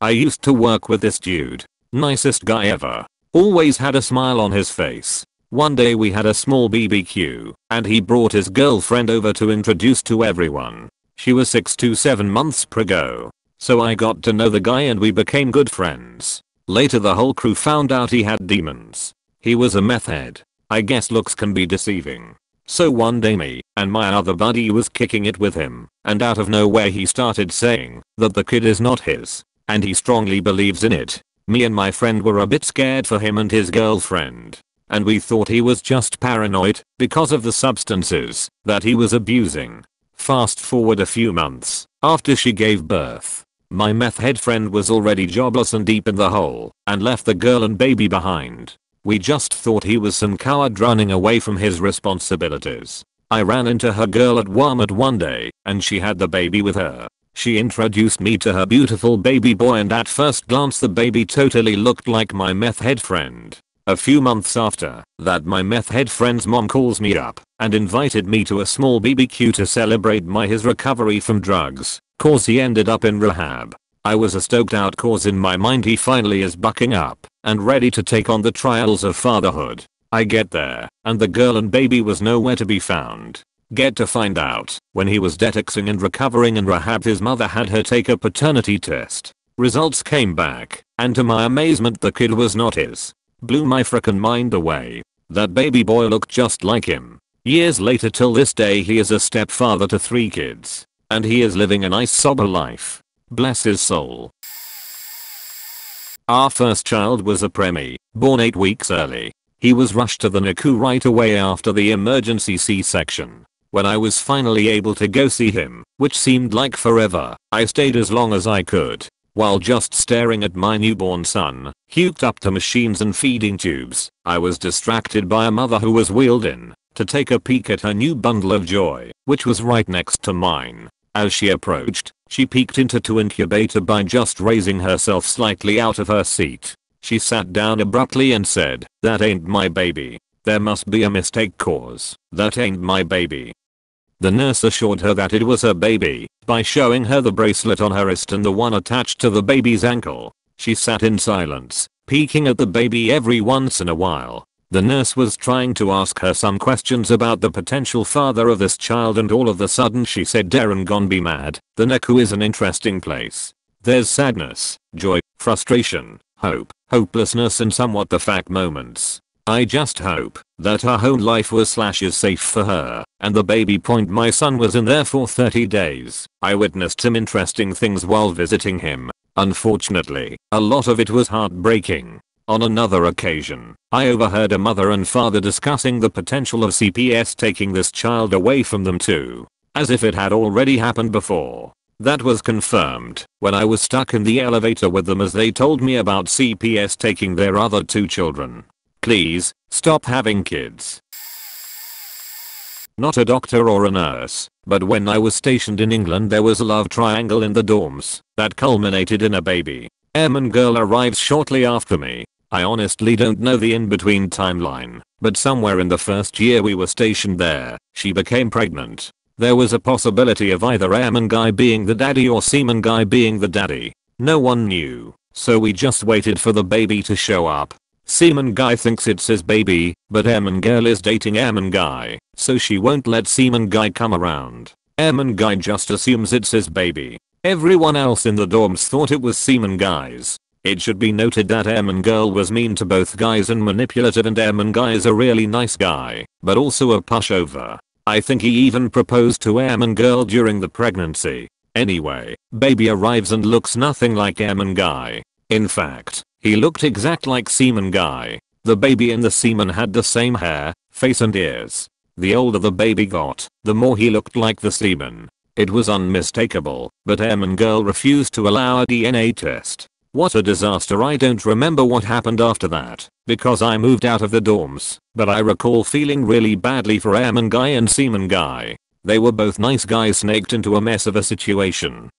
I used to work with this dude. Nicest guy ever. Always had a smile on his face. One day we had a small BBQ and he brought his girlfriend over to introduce to everyone. She was 6 to 7 months preggo. So I got to know the guy and we became good friends. Later the whole crew found out he had demons. He was a meth head. I guess looks can be deceiving. So one day me and my other buddy was kicking it with him, and out of nowhere he started saying that the kid is not his. and he strongly believes in it. Me and my friend were a bit scared for him and his girlfriend. And we thought he was just paranoid because of the substances that he was abusing. Fast forward a few months after she gave birth. My meth head friend was already jobless and deep in the hole and left the girl and baby behind. We just thought he was some coward running away from his responsibilities. I ran into her girl at Walmart one day and she had the baby with her. She introduced me to her beautiful baby boy and at first glance the baby totally looked like my meth head friend. A few months after that my meth head friend's mom calls me up and invited me to a small BBQ to celebrate his recovery from drugs, cause he ended up in rehab. I was a stoked out cause in my mind he finally is bucking up and ready to take on the trials of fatherhood. I get there and the girl and baby was nowhere to be found. Get to find out when he was detoxing and recovering in rehab his mother had her take a paternity test. Results came back and to my amazement the kid was not his. Blew my frickin' mind away. That baby boy looked just like him. Years later till this day he is a stepfather to 3 kids. And he is living a nice sober life. Bless his soul. Our first child was a preemie, born 8 weeks early. He was rushed to the NICU right away after the emergency C-section. When I was finally able to go see him, which seemed like forever, I stayed as long as I could. While just staring at my newborn son, hooked up to machines and feeding tubes, I was distracted by a mother who was wheeled in to take a peek at her new bundle of joy, which was right next to mine. As she approached, she peeked into the incubator by just raising herself slightly out of her seat. She sat down abruptly and said, "That ain't my baby. There must be a mistake cause that ain't my baby." The nurse assured her that it was her baby by showing her the bracelet on her wrist and the one attached to the baby's ankle. She sat in silence, peeking at the baby every once in a while. The nurse was trying to ask her some questions about the potential father of this child and all of a sudden she said, "Darren gon' be mad. The NICU is an interesting place. There's sadness, joy, frustration, hope, hopelessness and somewhat the fact moments. I just hope that her whole life was / is safe for her and the baby. My son was in there for 30 days. I witnessed some interesting things while visiting him. Unfortunately, a lot of it was heartbreaking. On another occasion, I overheard a mother and father discussing the potential of CPS taking this child away from them too, as if it had already happened before. That was confirmed when I was stuck in the elevator with them as they told me about CPS taking their other 2 children. Please, stop having kids. Not a doctor or a nurse, but when I was stationed in England there was a love triangle in the dorms that culminated in a baby. Airman girl arrives shortly after me. I honestly don't know the in-between timeline, but somewhere in the first year we were stationed there, she became pregnant. There was a possibility of either Airman guy being the daddy or Seaman guy being the daddy. No one knew, so we just waited for the baby to show up. Seaman guy thinks it's his baby, but Airman girl is dating Airman guy, so she won't let Seaman guy come around. Airman guy just assumes it's his baby. Everyone else in the dorms thought it was Seaman guy's. It should be noted that Airman girl was mean to both guys and manipulative, and Airman guy is a really nice guy, but also a pushover. I think he even proposed to Airman girl during the pregnancy. Anyway, baby arrives and looks nothing like Airman guy. In fact, he looked exact like Seaman guy. The baby and the Seaman had the same hair, face and ears. The older the baby got, the more he looked like the Seaman. It was unmistakable, but Airman girl refused to allow a DNA test. What a disaster. I don't remember what happened after that, because I moved out of the dorms, but I recall feeling really badly for Airman guy and Seaman guy. They were both nice guys snaked into a mess of a situation.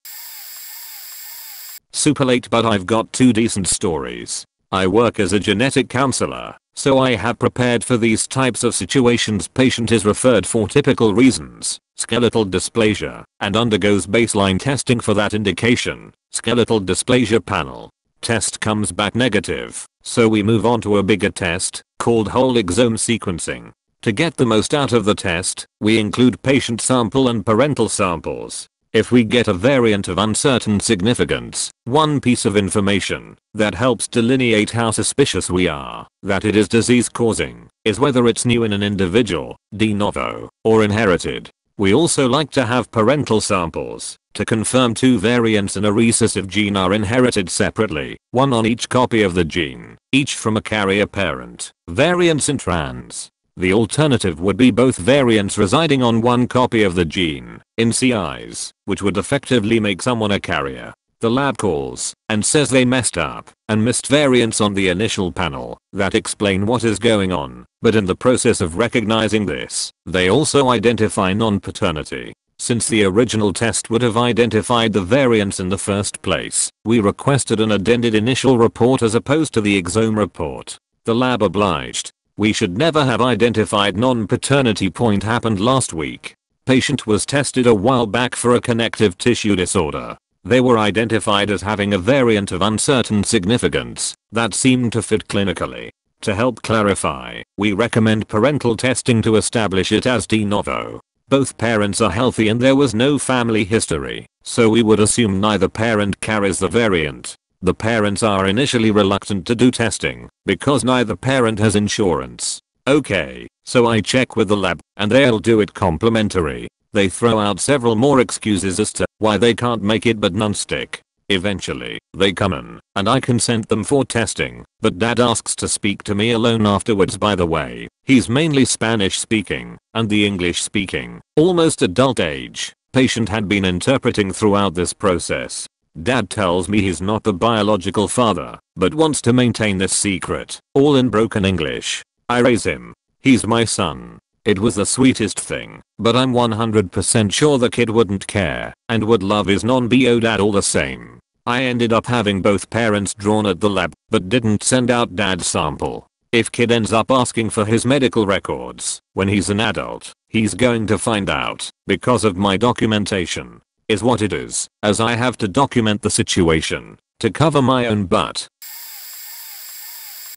Super late, but I've got 2 decent stories. I work as a genetic counselor, so I have prepared for these types of situations. Patient is referred for typical reasons, skeletal dysplasia, and undergoes baseline testing for that indication. Skeletal dysplasia panel. Test comes back negative, so we move on to a bigger test, called whole exome sequencing. To get the most out of the test, we include patient sample and parental samples. If we get a variant of uncertain significance, one piece of information that helps delineate how suspicious we are that it is disease causing is whether it's new in an individual, de novo, or inherited. We also like to have parental samples To confirm, 2 variants in a recessive gene are inherited separately, one on each copy of the gene, each from a carrier parent. Variants in trans. The alternative would be both variants residing on one copy of the gene, in CIs, which would effectively make someone a carrier. The lab calls and says they messed up and missed variants on the initial panel that explain what is going on, but in the process of recognizing this, they also identify non-paternity. Since the original test would have identified the variants in the first place, we requested an addended initial report as opposed to the exome report. The lab obliged. We should never have identified non-paternity. Point happened last week. Patient was tested a while back for a connective tissue disorder. They were identified as having a variant of uncertain significance that seemed to fit clinically. To help clarify, we recommend parental testing to establish it as de novo. Both parents are healthy and there was no family history, so we would assume neither parent carries the variant. The parents are initially reluctant to do testing because neither parent has insurance. Okay, so I check with the lab and they'll do it complimentary. They throw out several more excuses as to why they can't make it, but none stick. Eventually, they come in and I consent them for testing, but dad asks to speak to me alone afterwards. By the way, he's mainly Spanish speaking and the English speaking, almost adult age, patient had been interpreting throughout this process. Dad tells me he's not the biological father, but wants to maintain this secret, all in broken English. I raise him. He's my son. It was the sweetest thing, but I'm 100% sure the kid wouldn't care and would love his non-bio dad all the same. I ended up having both parents drawn at the lab, but didn't send out dad's sample. If kid ends up asking for his medical records when he's an adult, he's going to find out because of my documentation. Is what it is, as I have to document the situation to cover my own butt.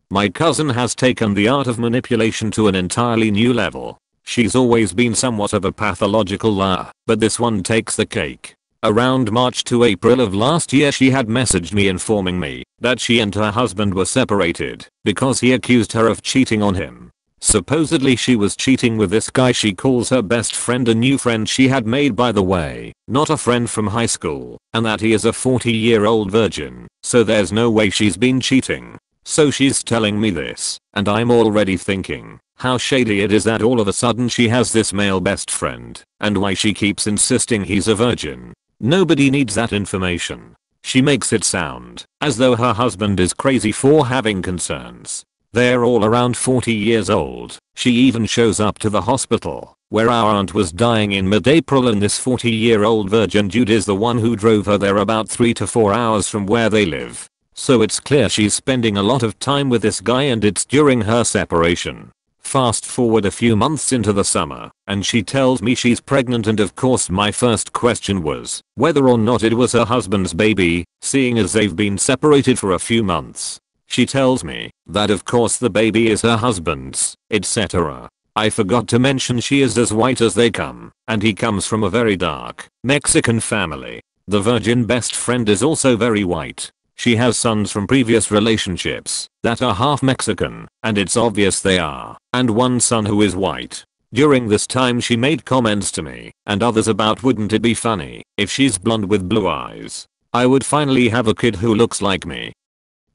My cousin has taken the art of manipulation to an entirely new level. She's always been somewhat of a pathological liar, but this one takes the cake. Around March to April of last year, she had messaged me informing me that she and her husband were separated because he accused her of cheating on him. Supposedly she was cheating with this guy she calls her best friend, a new friend she had made, by the way, not a friend from high school, and that he is a 40-year-old virgin, so there's no way she's been cheating. So she's telling me this, and I'm already thinking how shady it is that all of a sudden she has this male best friend, and why she keeps insisting he's a virgin. Nobody needs that information. She makes it sound as though her husband is crazy for having concerns. They're all around 40 years old. She even shows up to the hospital where our aunt was dying in mid-April, and this 40-year-old virgin dude is the one who drove her there, about 3 to 4 hours from where they live. So it's clear she's spending a lot of time with this guy, and it's during her separation. Fast forward a few months into the summer, and she tells me she's pregnant, and of course my first question was whether or not it was her husband's baby, seeing as they've been separated for a few months. She tells me that of course the baby is her husband's, etc. I forgot to mention she is as white as they come, and he comes from a very dark Mexican family. The virgin best friend is also very white. She has sons from previous relationships that are half Mexican, and it's obvious they are, and one son who is white. During this time she made comments to me and others about wouldn't it be funny if she's blonde with blue eyes. I would finally have a kid who looks like me.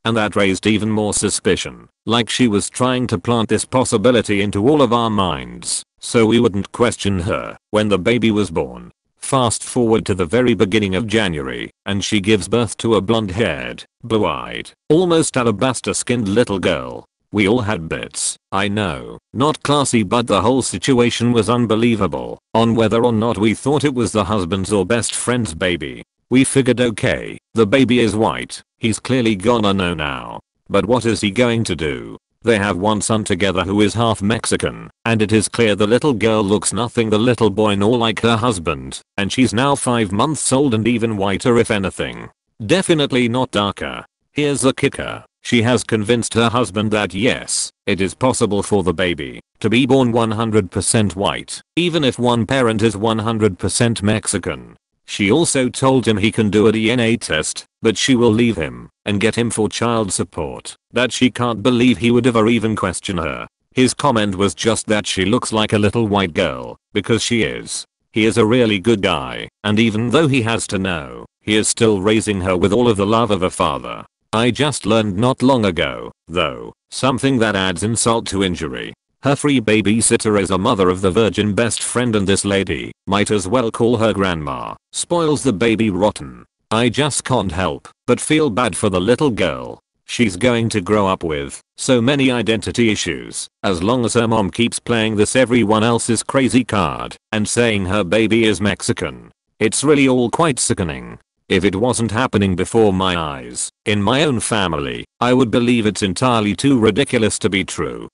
And that raised even more suspicion, like she was trying to plant this possibility into all of our minds so we wouldn't question her when the baby was born. Fast forward to the very beginning of January, and she gives birth to a blonde-haired, blue-eyed, almost alabaster-skinned little girl. We all had bits, I know, not classy, but the whole situation was unbelievable on whether or not we thought it was the husband's or best friend's baby. We figured, okay, the baby is white, he's clearly gonna know now. But what is he going to do? They have one son together who is half Mexican, and it is clear the little girl looks nothing the little boy nor like her husband, and she's now 5 months old and even whiter if anything. Definitely not darker. Here's the kicker. She has convinced her husband that yes, it is possible for the baby to be born 100% white, even if one parent is 100% Mexican. She also told him he can do a DNA test, but she will leave him and get him for child support, that she can't believe he would ever even question her. His comment was just that she looks like a little white girl, because she is. He is a really good guy, and even though he has to know, he is still raising her with all of the love of a father. I just learned not long ago, though, something that adds insult to injury. Her free babysitter is a mother of the virgin best friend, and this lady, might as well call her grandma, spoils the baby rotten. I just can't help but feel bad for the little girl. She's going to grow up with so many identity issues as long as her mom keeps playing this everyone else's crazy card and saying her baby is Mexican. It's really all quite sickening. If it wasn't happening before my eyes, in my own family, I would believe it's entirely too ridiculous to be true.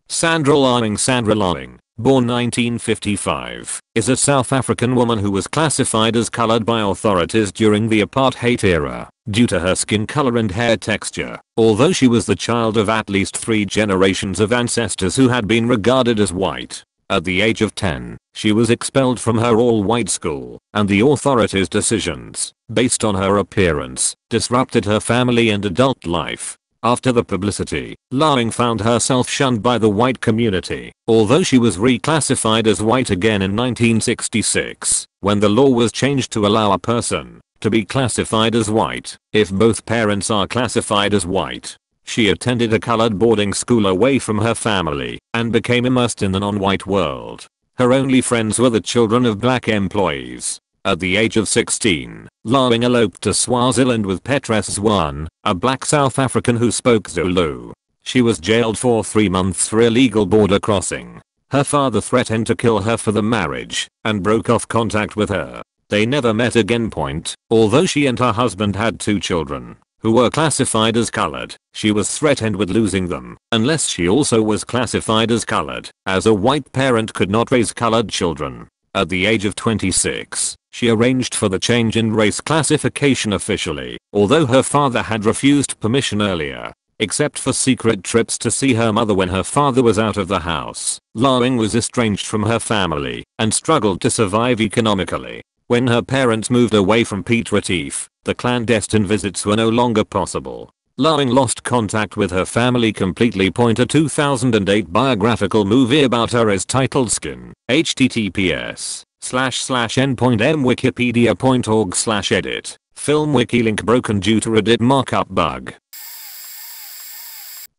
Sandra Lawing, born 1955, is a South African woman who was classified as colored by authorities during the apartheid era due to her skin color and hair texture, although she was the child of at least 3 generations of ancestors who had been regarded as white. At the age of 10, she was expelled from her all-white school, and the authorities' decisions, based on her appearance, disrupted her family and adult life. After the publicity, Lawing found herself shunned by the white community, although she was reclassified as white again in 1966, when the law was changed to allow a person to be classified as white if both parents are classified as white. She attended a colored boarding school away from her family and became immersed in the non-white world. Her only friends were the children of black employees. At the age of 16, Lawing eloped to Swaziland with Petrus Zwane, a black South African who spoke Zulu. She was jailed for 3 months for illegal border crossing. Her father threatened to kill her for the marriage and broke off contact with her. They never met again. Although she and her husband had 2 children who were classified as colored, she was threatened with losing them unless she also was classified as colored, as a white parent could not raise colored children. At the age of 26, she arranged for the change in race classification officially, although her father had refused permission earlier, except for secret trips to see her mother when her father was out of the house. Lawing was estranged from her family and struggled to survive economically. When her parents moved away from Piet Retief, the clandestine visits were no longer possible. Lawing lost contact with her family completely. A 2008 biographical movie about her is titled Skin. https://n.m wikipedia.org/edit. Film wiki link broken due to Reddit markup bug.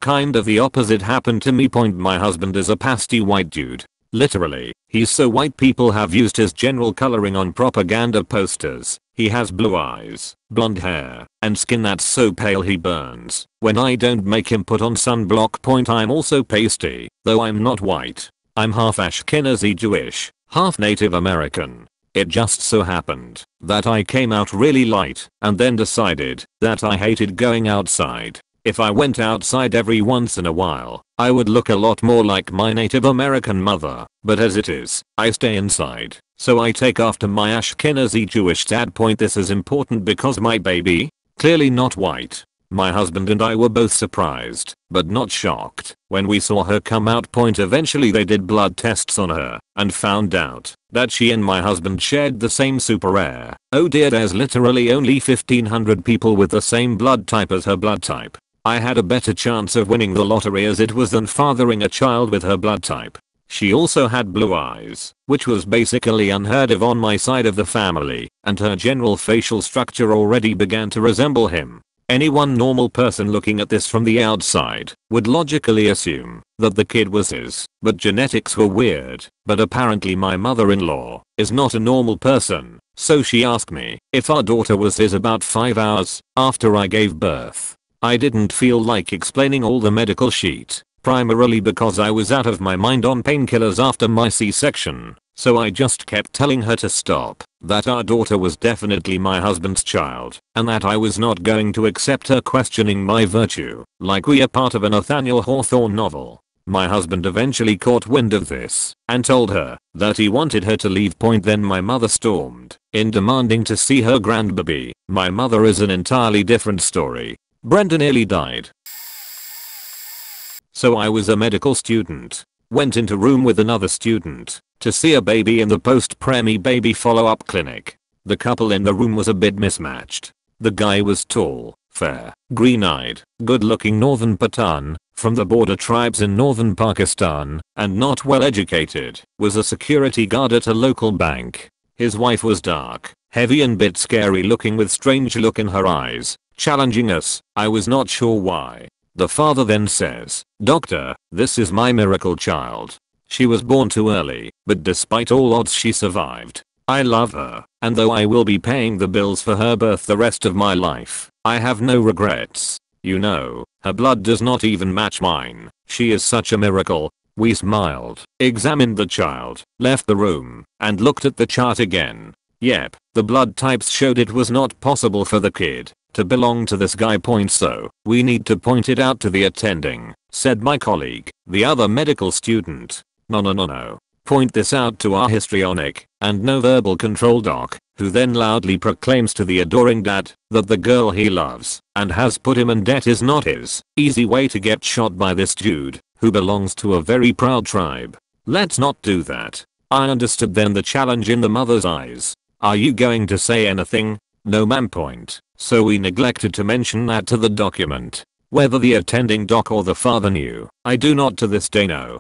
Kind of the opposite happened to me. My husband is a pasty white dude. Literally, he's so white people have used his general coloring on propaganda posters. He has blue eyes, blonde hair, and skin that's so pale he burns when I don't make him put on sunblock. I'm also pasty, though I'm not white. I'm half Ashkenazi Jewish, half Native American. It just so happened that I came out really light and then decided that I hated going outside. If I went outside every once in a while, I would look a lot more like my Native American mother, but as it is, I stay inside, so I take after my Ashkenazi Jewish dad. This is important because my baby, clearly not white. My husband and I were both surprised, but not shocked, when we saw her come out. Eventually they did blood tests on her, and found out that she and my husband shared the same super rare. Oh dear, there's literally only 1,500 people with the same blood type as her blood type. I had a better chance of winning the lottery as it was than fathering a child with her blood type. She also had blue eyes, which was basically unheard of on my side of the family, and her general facial structure already began to resemble him. Any one normal person looking at this from the outside would logically assume that the kid was his, but genetics were weird. But apparently my mother-in-law is not a normal person, so she asked me if our daughter was his about 5 hours after I gave birth. I didn't feel like explaining all the medical sheet, primarily because I was out of my mind on painkillers after my C-section, so I just kept telling her to stop, that our daughter was definitely my husband's child, and that I was not going to accept her questioning my virtue, like we are part of a Nathaniel Hawthorne novel. My husband eventually caught wind of this, and told her that he wanted her to leave. Then my mother stormed in, demanding to see her grandbaby. My mother is an entirely different story. Brenda nearly died. So I was a medical student, went into room with another student to see a baby in the post-preemie baby follow-up clinic. The couple in the room was a bit mismatched. The guy was tall, fair, green-eyed, good-looking northern Pathan, from the border tribes in northern Pakistan, and not well educated, was a security guard at a local bank. His wife was dark, heavy and bit scary looking with strange look in her eyes, challenging us. I was not sure why. The father then says, "Doctor, this is my miracle child. She was born too early, but despite all odds she survived. I love her, and though I will be paying the bills for her birth the rest of my life, I have no regrets. You know, her blood does not even match mine. She is such a miracle." We smiled, examined the child, left the room, and looked at the chart again. Yep, the blood types showed it was not possible for the kid to belong to this guy. So, we need to point it out to the attending, said my colleague, the other medical student. No. Point this out to our histrionic and no verbal control doc, who then loudly proclaims to the adoring dad that the girl he loves and has put him in debt is not his. Easy way to get shot by this dude, who belongs to a very proud tribe. Let's not do that. I understood then the challenge in the mother's eyes. Are you going to say anything? No ma'am. So we neglected to mention that to the document. Whether the attending doc or the father knew, I do not to this day know.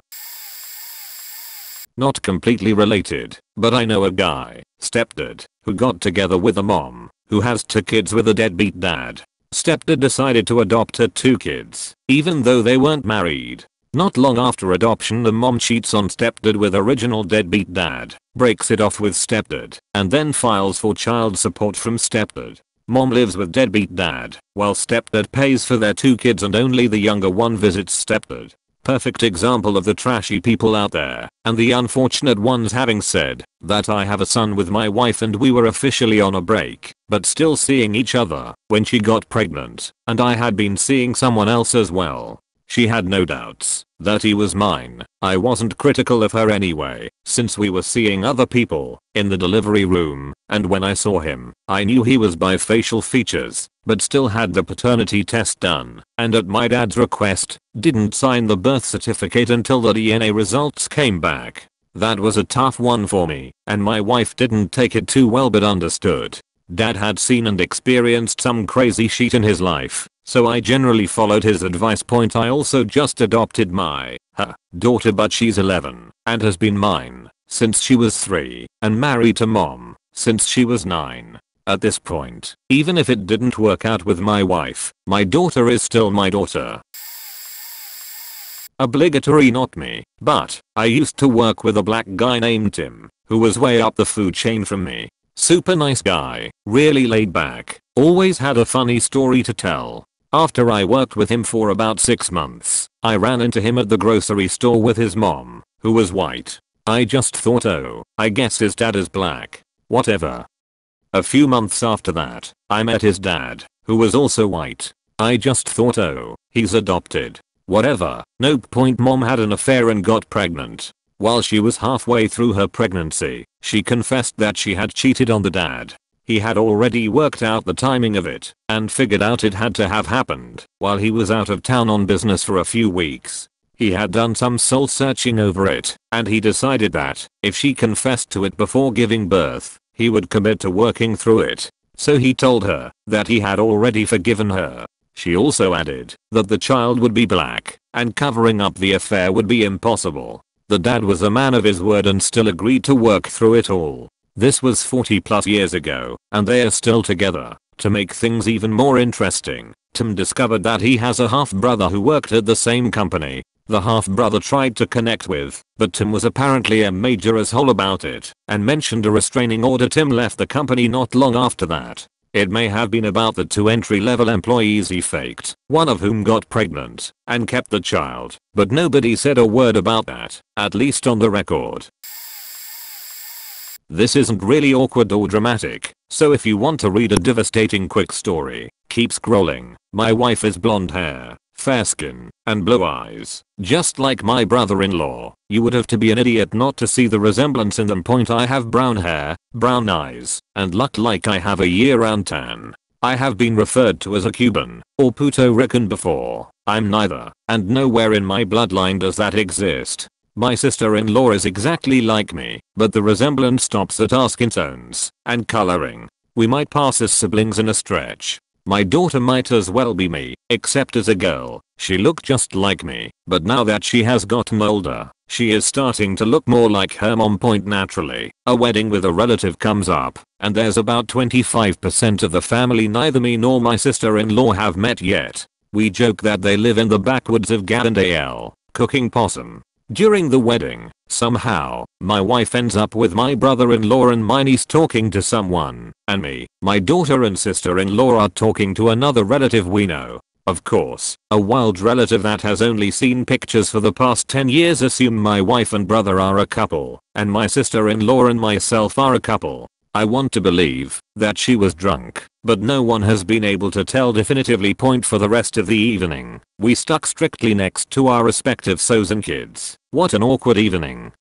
Not completely related, but I know a guy, stepdad, who got together with a mom, who has 2 kids with a deadbeat dad. Stepdad decided to adopt her 2 kids, even though they weren't married. Not long after adoption the mom cheats on stepdad with original deadbeat dad, breaks it off with stepdad, and then files for child support from stepdad. Mom lives with deadbeat dad, while stepdad pays for their 2 kids and only the younger one visits stepdad. Perfect example of the trashy people out there, and the unfortunate ones. Having said that, I have a son with my wife and we were officially on a break, but still seeing each other, when she got pregnant, and I had been seeing someone else as well. She had no doubts that he was mine. I wasn't critical of her anyway, since we were seeing other people in the delivery room, and when I saw him, I knew he was by facial features, but still had the paternity test done, and at my dad's request, didn't sign the birth certificate until the DNA results came back. That was a tough one for me, and my wife didn't take it too well but understood. Dad had seen and experienced some crazy shit in his life, so I generally followed his advice. I also just adopted my daughter, but she's 11 and has been mine since she was 3 and married to mom since she was 9. At this point, even if it didn't work out with my wife, my daughter is still my daughter. Obligatory not me, but I used to work with a black guy named Tim, who was way up the food chain from me. Super nice guy, really laid back, always had a funny story to tell. After I worked with him for about 6 months, I ran into him at the grocery store with his mom, who was white. I just thought, oh, I guess his dad is black. Whatever. A few months after that, I met his dad, who was also white. I just thought, oh, he's adopted. Whatever. Nope. Mom had an affair and got pregnant. While she was halfway through her pregnancy, she confessed that she had cheated on the dad. He had already worked out the timing of it and figured out it had to have happened while he was out of town on business for a few weeks. He had done some soul searching over it, and he decided that if she confessed to it before giving birth, he would commit to working through it. So he told her that he had already forgiven her. She also added that the child would be black and covering up the affair would be impossible. The dad was a man of his word and still agreed to work through it all. This was 40 plus years ago, and they are still together. To make things even more interesting, Tim discovered that he has a half-brother who worked at the same company. The half-brother tried to connect with, but Tim was apparently a major asshole about it, and mentioned a restraining order. Tim left the company not long after that. It may have been about the 2 entry-level employees he faked, one of whom got pregnant and kept the child, but nobody said a word about that, at least on the record. This isn't really awkward or dramatic, so if you want to read a devastating quick story, keep scrolling. My wife is blonde hair, fair skin, and blue eyes, just like my brother-in-law. You would have to be an idiot not to see the resemblance in them. I have brown hair, brown eyes, and look like I have a year-round tan. I have been referred to as a Cuban or Puerto Rican before. I'm neither, and nowhere in my bloodline does that exist. My sister-in-law is exactly like me, but the resemblance stops at our skin tones and coloring. We might pass as siblings in a stretch. My daughter might as well be me, except as a girl. She looked just like me, but now that she has gotten older, she is starting to look more like her mom. Naturally, a wedding with a relative comes up, and there's about 25% of the family neither me nor my sister-in-law have met yet. We joke that they live in the backwoods of Gadandale, cooking possum. During the wedding, somehow, my wife ends up with my brother-in-law and my niece talking to someone, and me, my daughter and sister-in-law are talking to another relative we know. Of course, a wild relative that has only seen pictures for the past 10 years assume my wife and brother are a couple, and my sister-in-law and myself are a couple. I want to believe that she was drunk, but no one has been able to tell definitively. For the rest of the evening, we stuck strictly next to our respective so's and kids. What an awkward evening.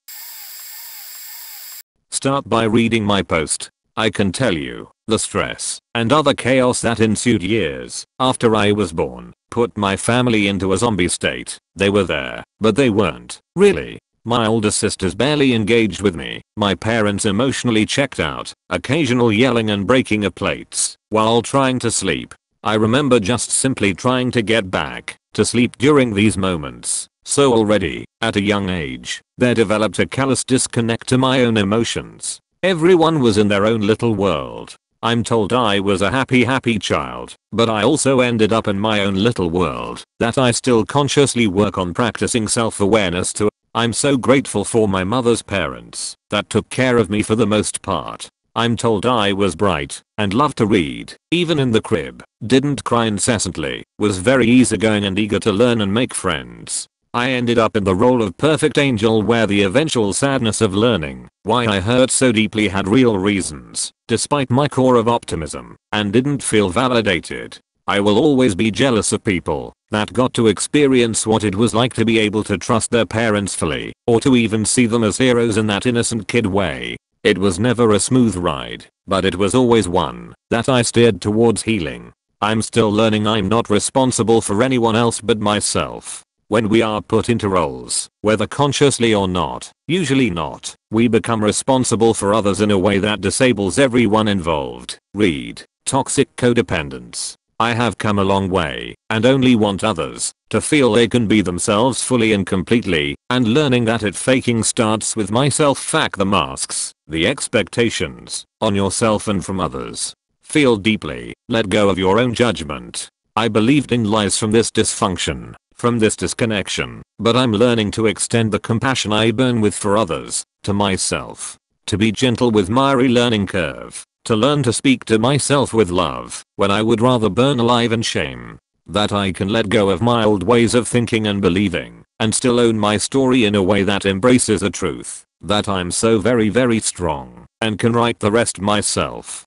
Start by reading my post. I can tell you, the stress and other chaos that ensued years after I was born put my family into a zombie state. They were there, but they weren't really. My older sisters barely engaged with me. My parents emotionally checked out, occasional yelling and breaking of plates while trying to sleep. I remember just simply trying to get back to sleep during these moments. So already, at a young age, there developed a callous disconnect to my own emotions. Everyone was in their own little world. I'm told I was a happy child, but I also ended up in my own little world that I still consciously work on practicing self-awareness to. I'm so grateful for my mother's parents that took care of me for the most part. I'm told I was bright and loved to read, even in the crib, didn't cry incessantly, was very easygoing and eager to learn and make friends. I ended up in the role of perfect angel where the eventual sadness of learning why I hurt so deeply had real reasons, despite my core of optimism, and didn't feel validated. I will always be jealous of people that got to experience what it was like to be able to trust their parents fully, or to even see them as heroes in that innocent kid way. It was never a smooth ride, but it was always one that I steered towards healing. I'm still learning I'm not responsible for anyone else but myself. When we are put into roles, whether consciously or not, usually not, we become responsible for others in a way that disables everyone involved. Read Toxic Codependence. I have come a long way and only want others to feel they can be themselves fully and completely, and learning that faking starts with myself. Fuck the masks, the expectations on yourself and from others. Feel deeply, let go of your own judgment. I believed in lies from this dysfunction, from this disconnection, but I'm learning to extend the compassion I burn with for others, to myself. To be gentle with my relearning curve. To learn to speak to myself with love when I would rather burn alive in shame. That I can let go of my old ways of thinking and believing and still own my story in a way that embraces the truth. That I'm so very strong and can write the rest myself.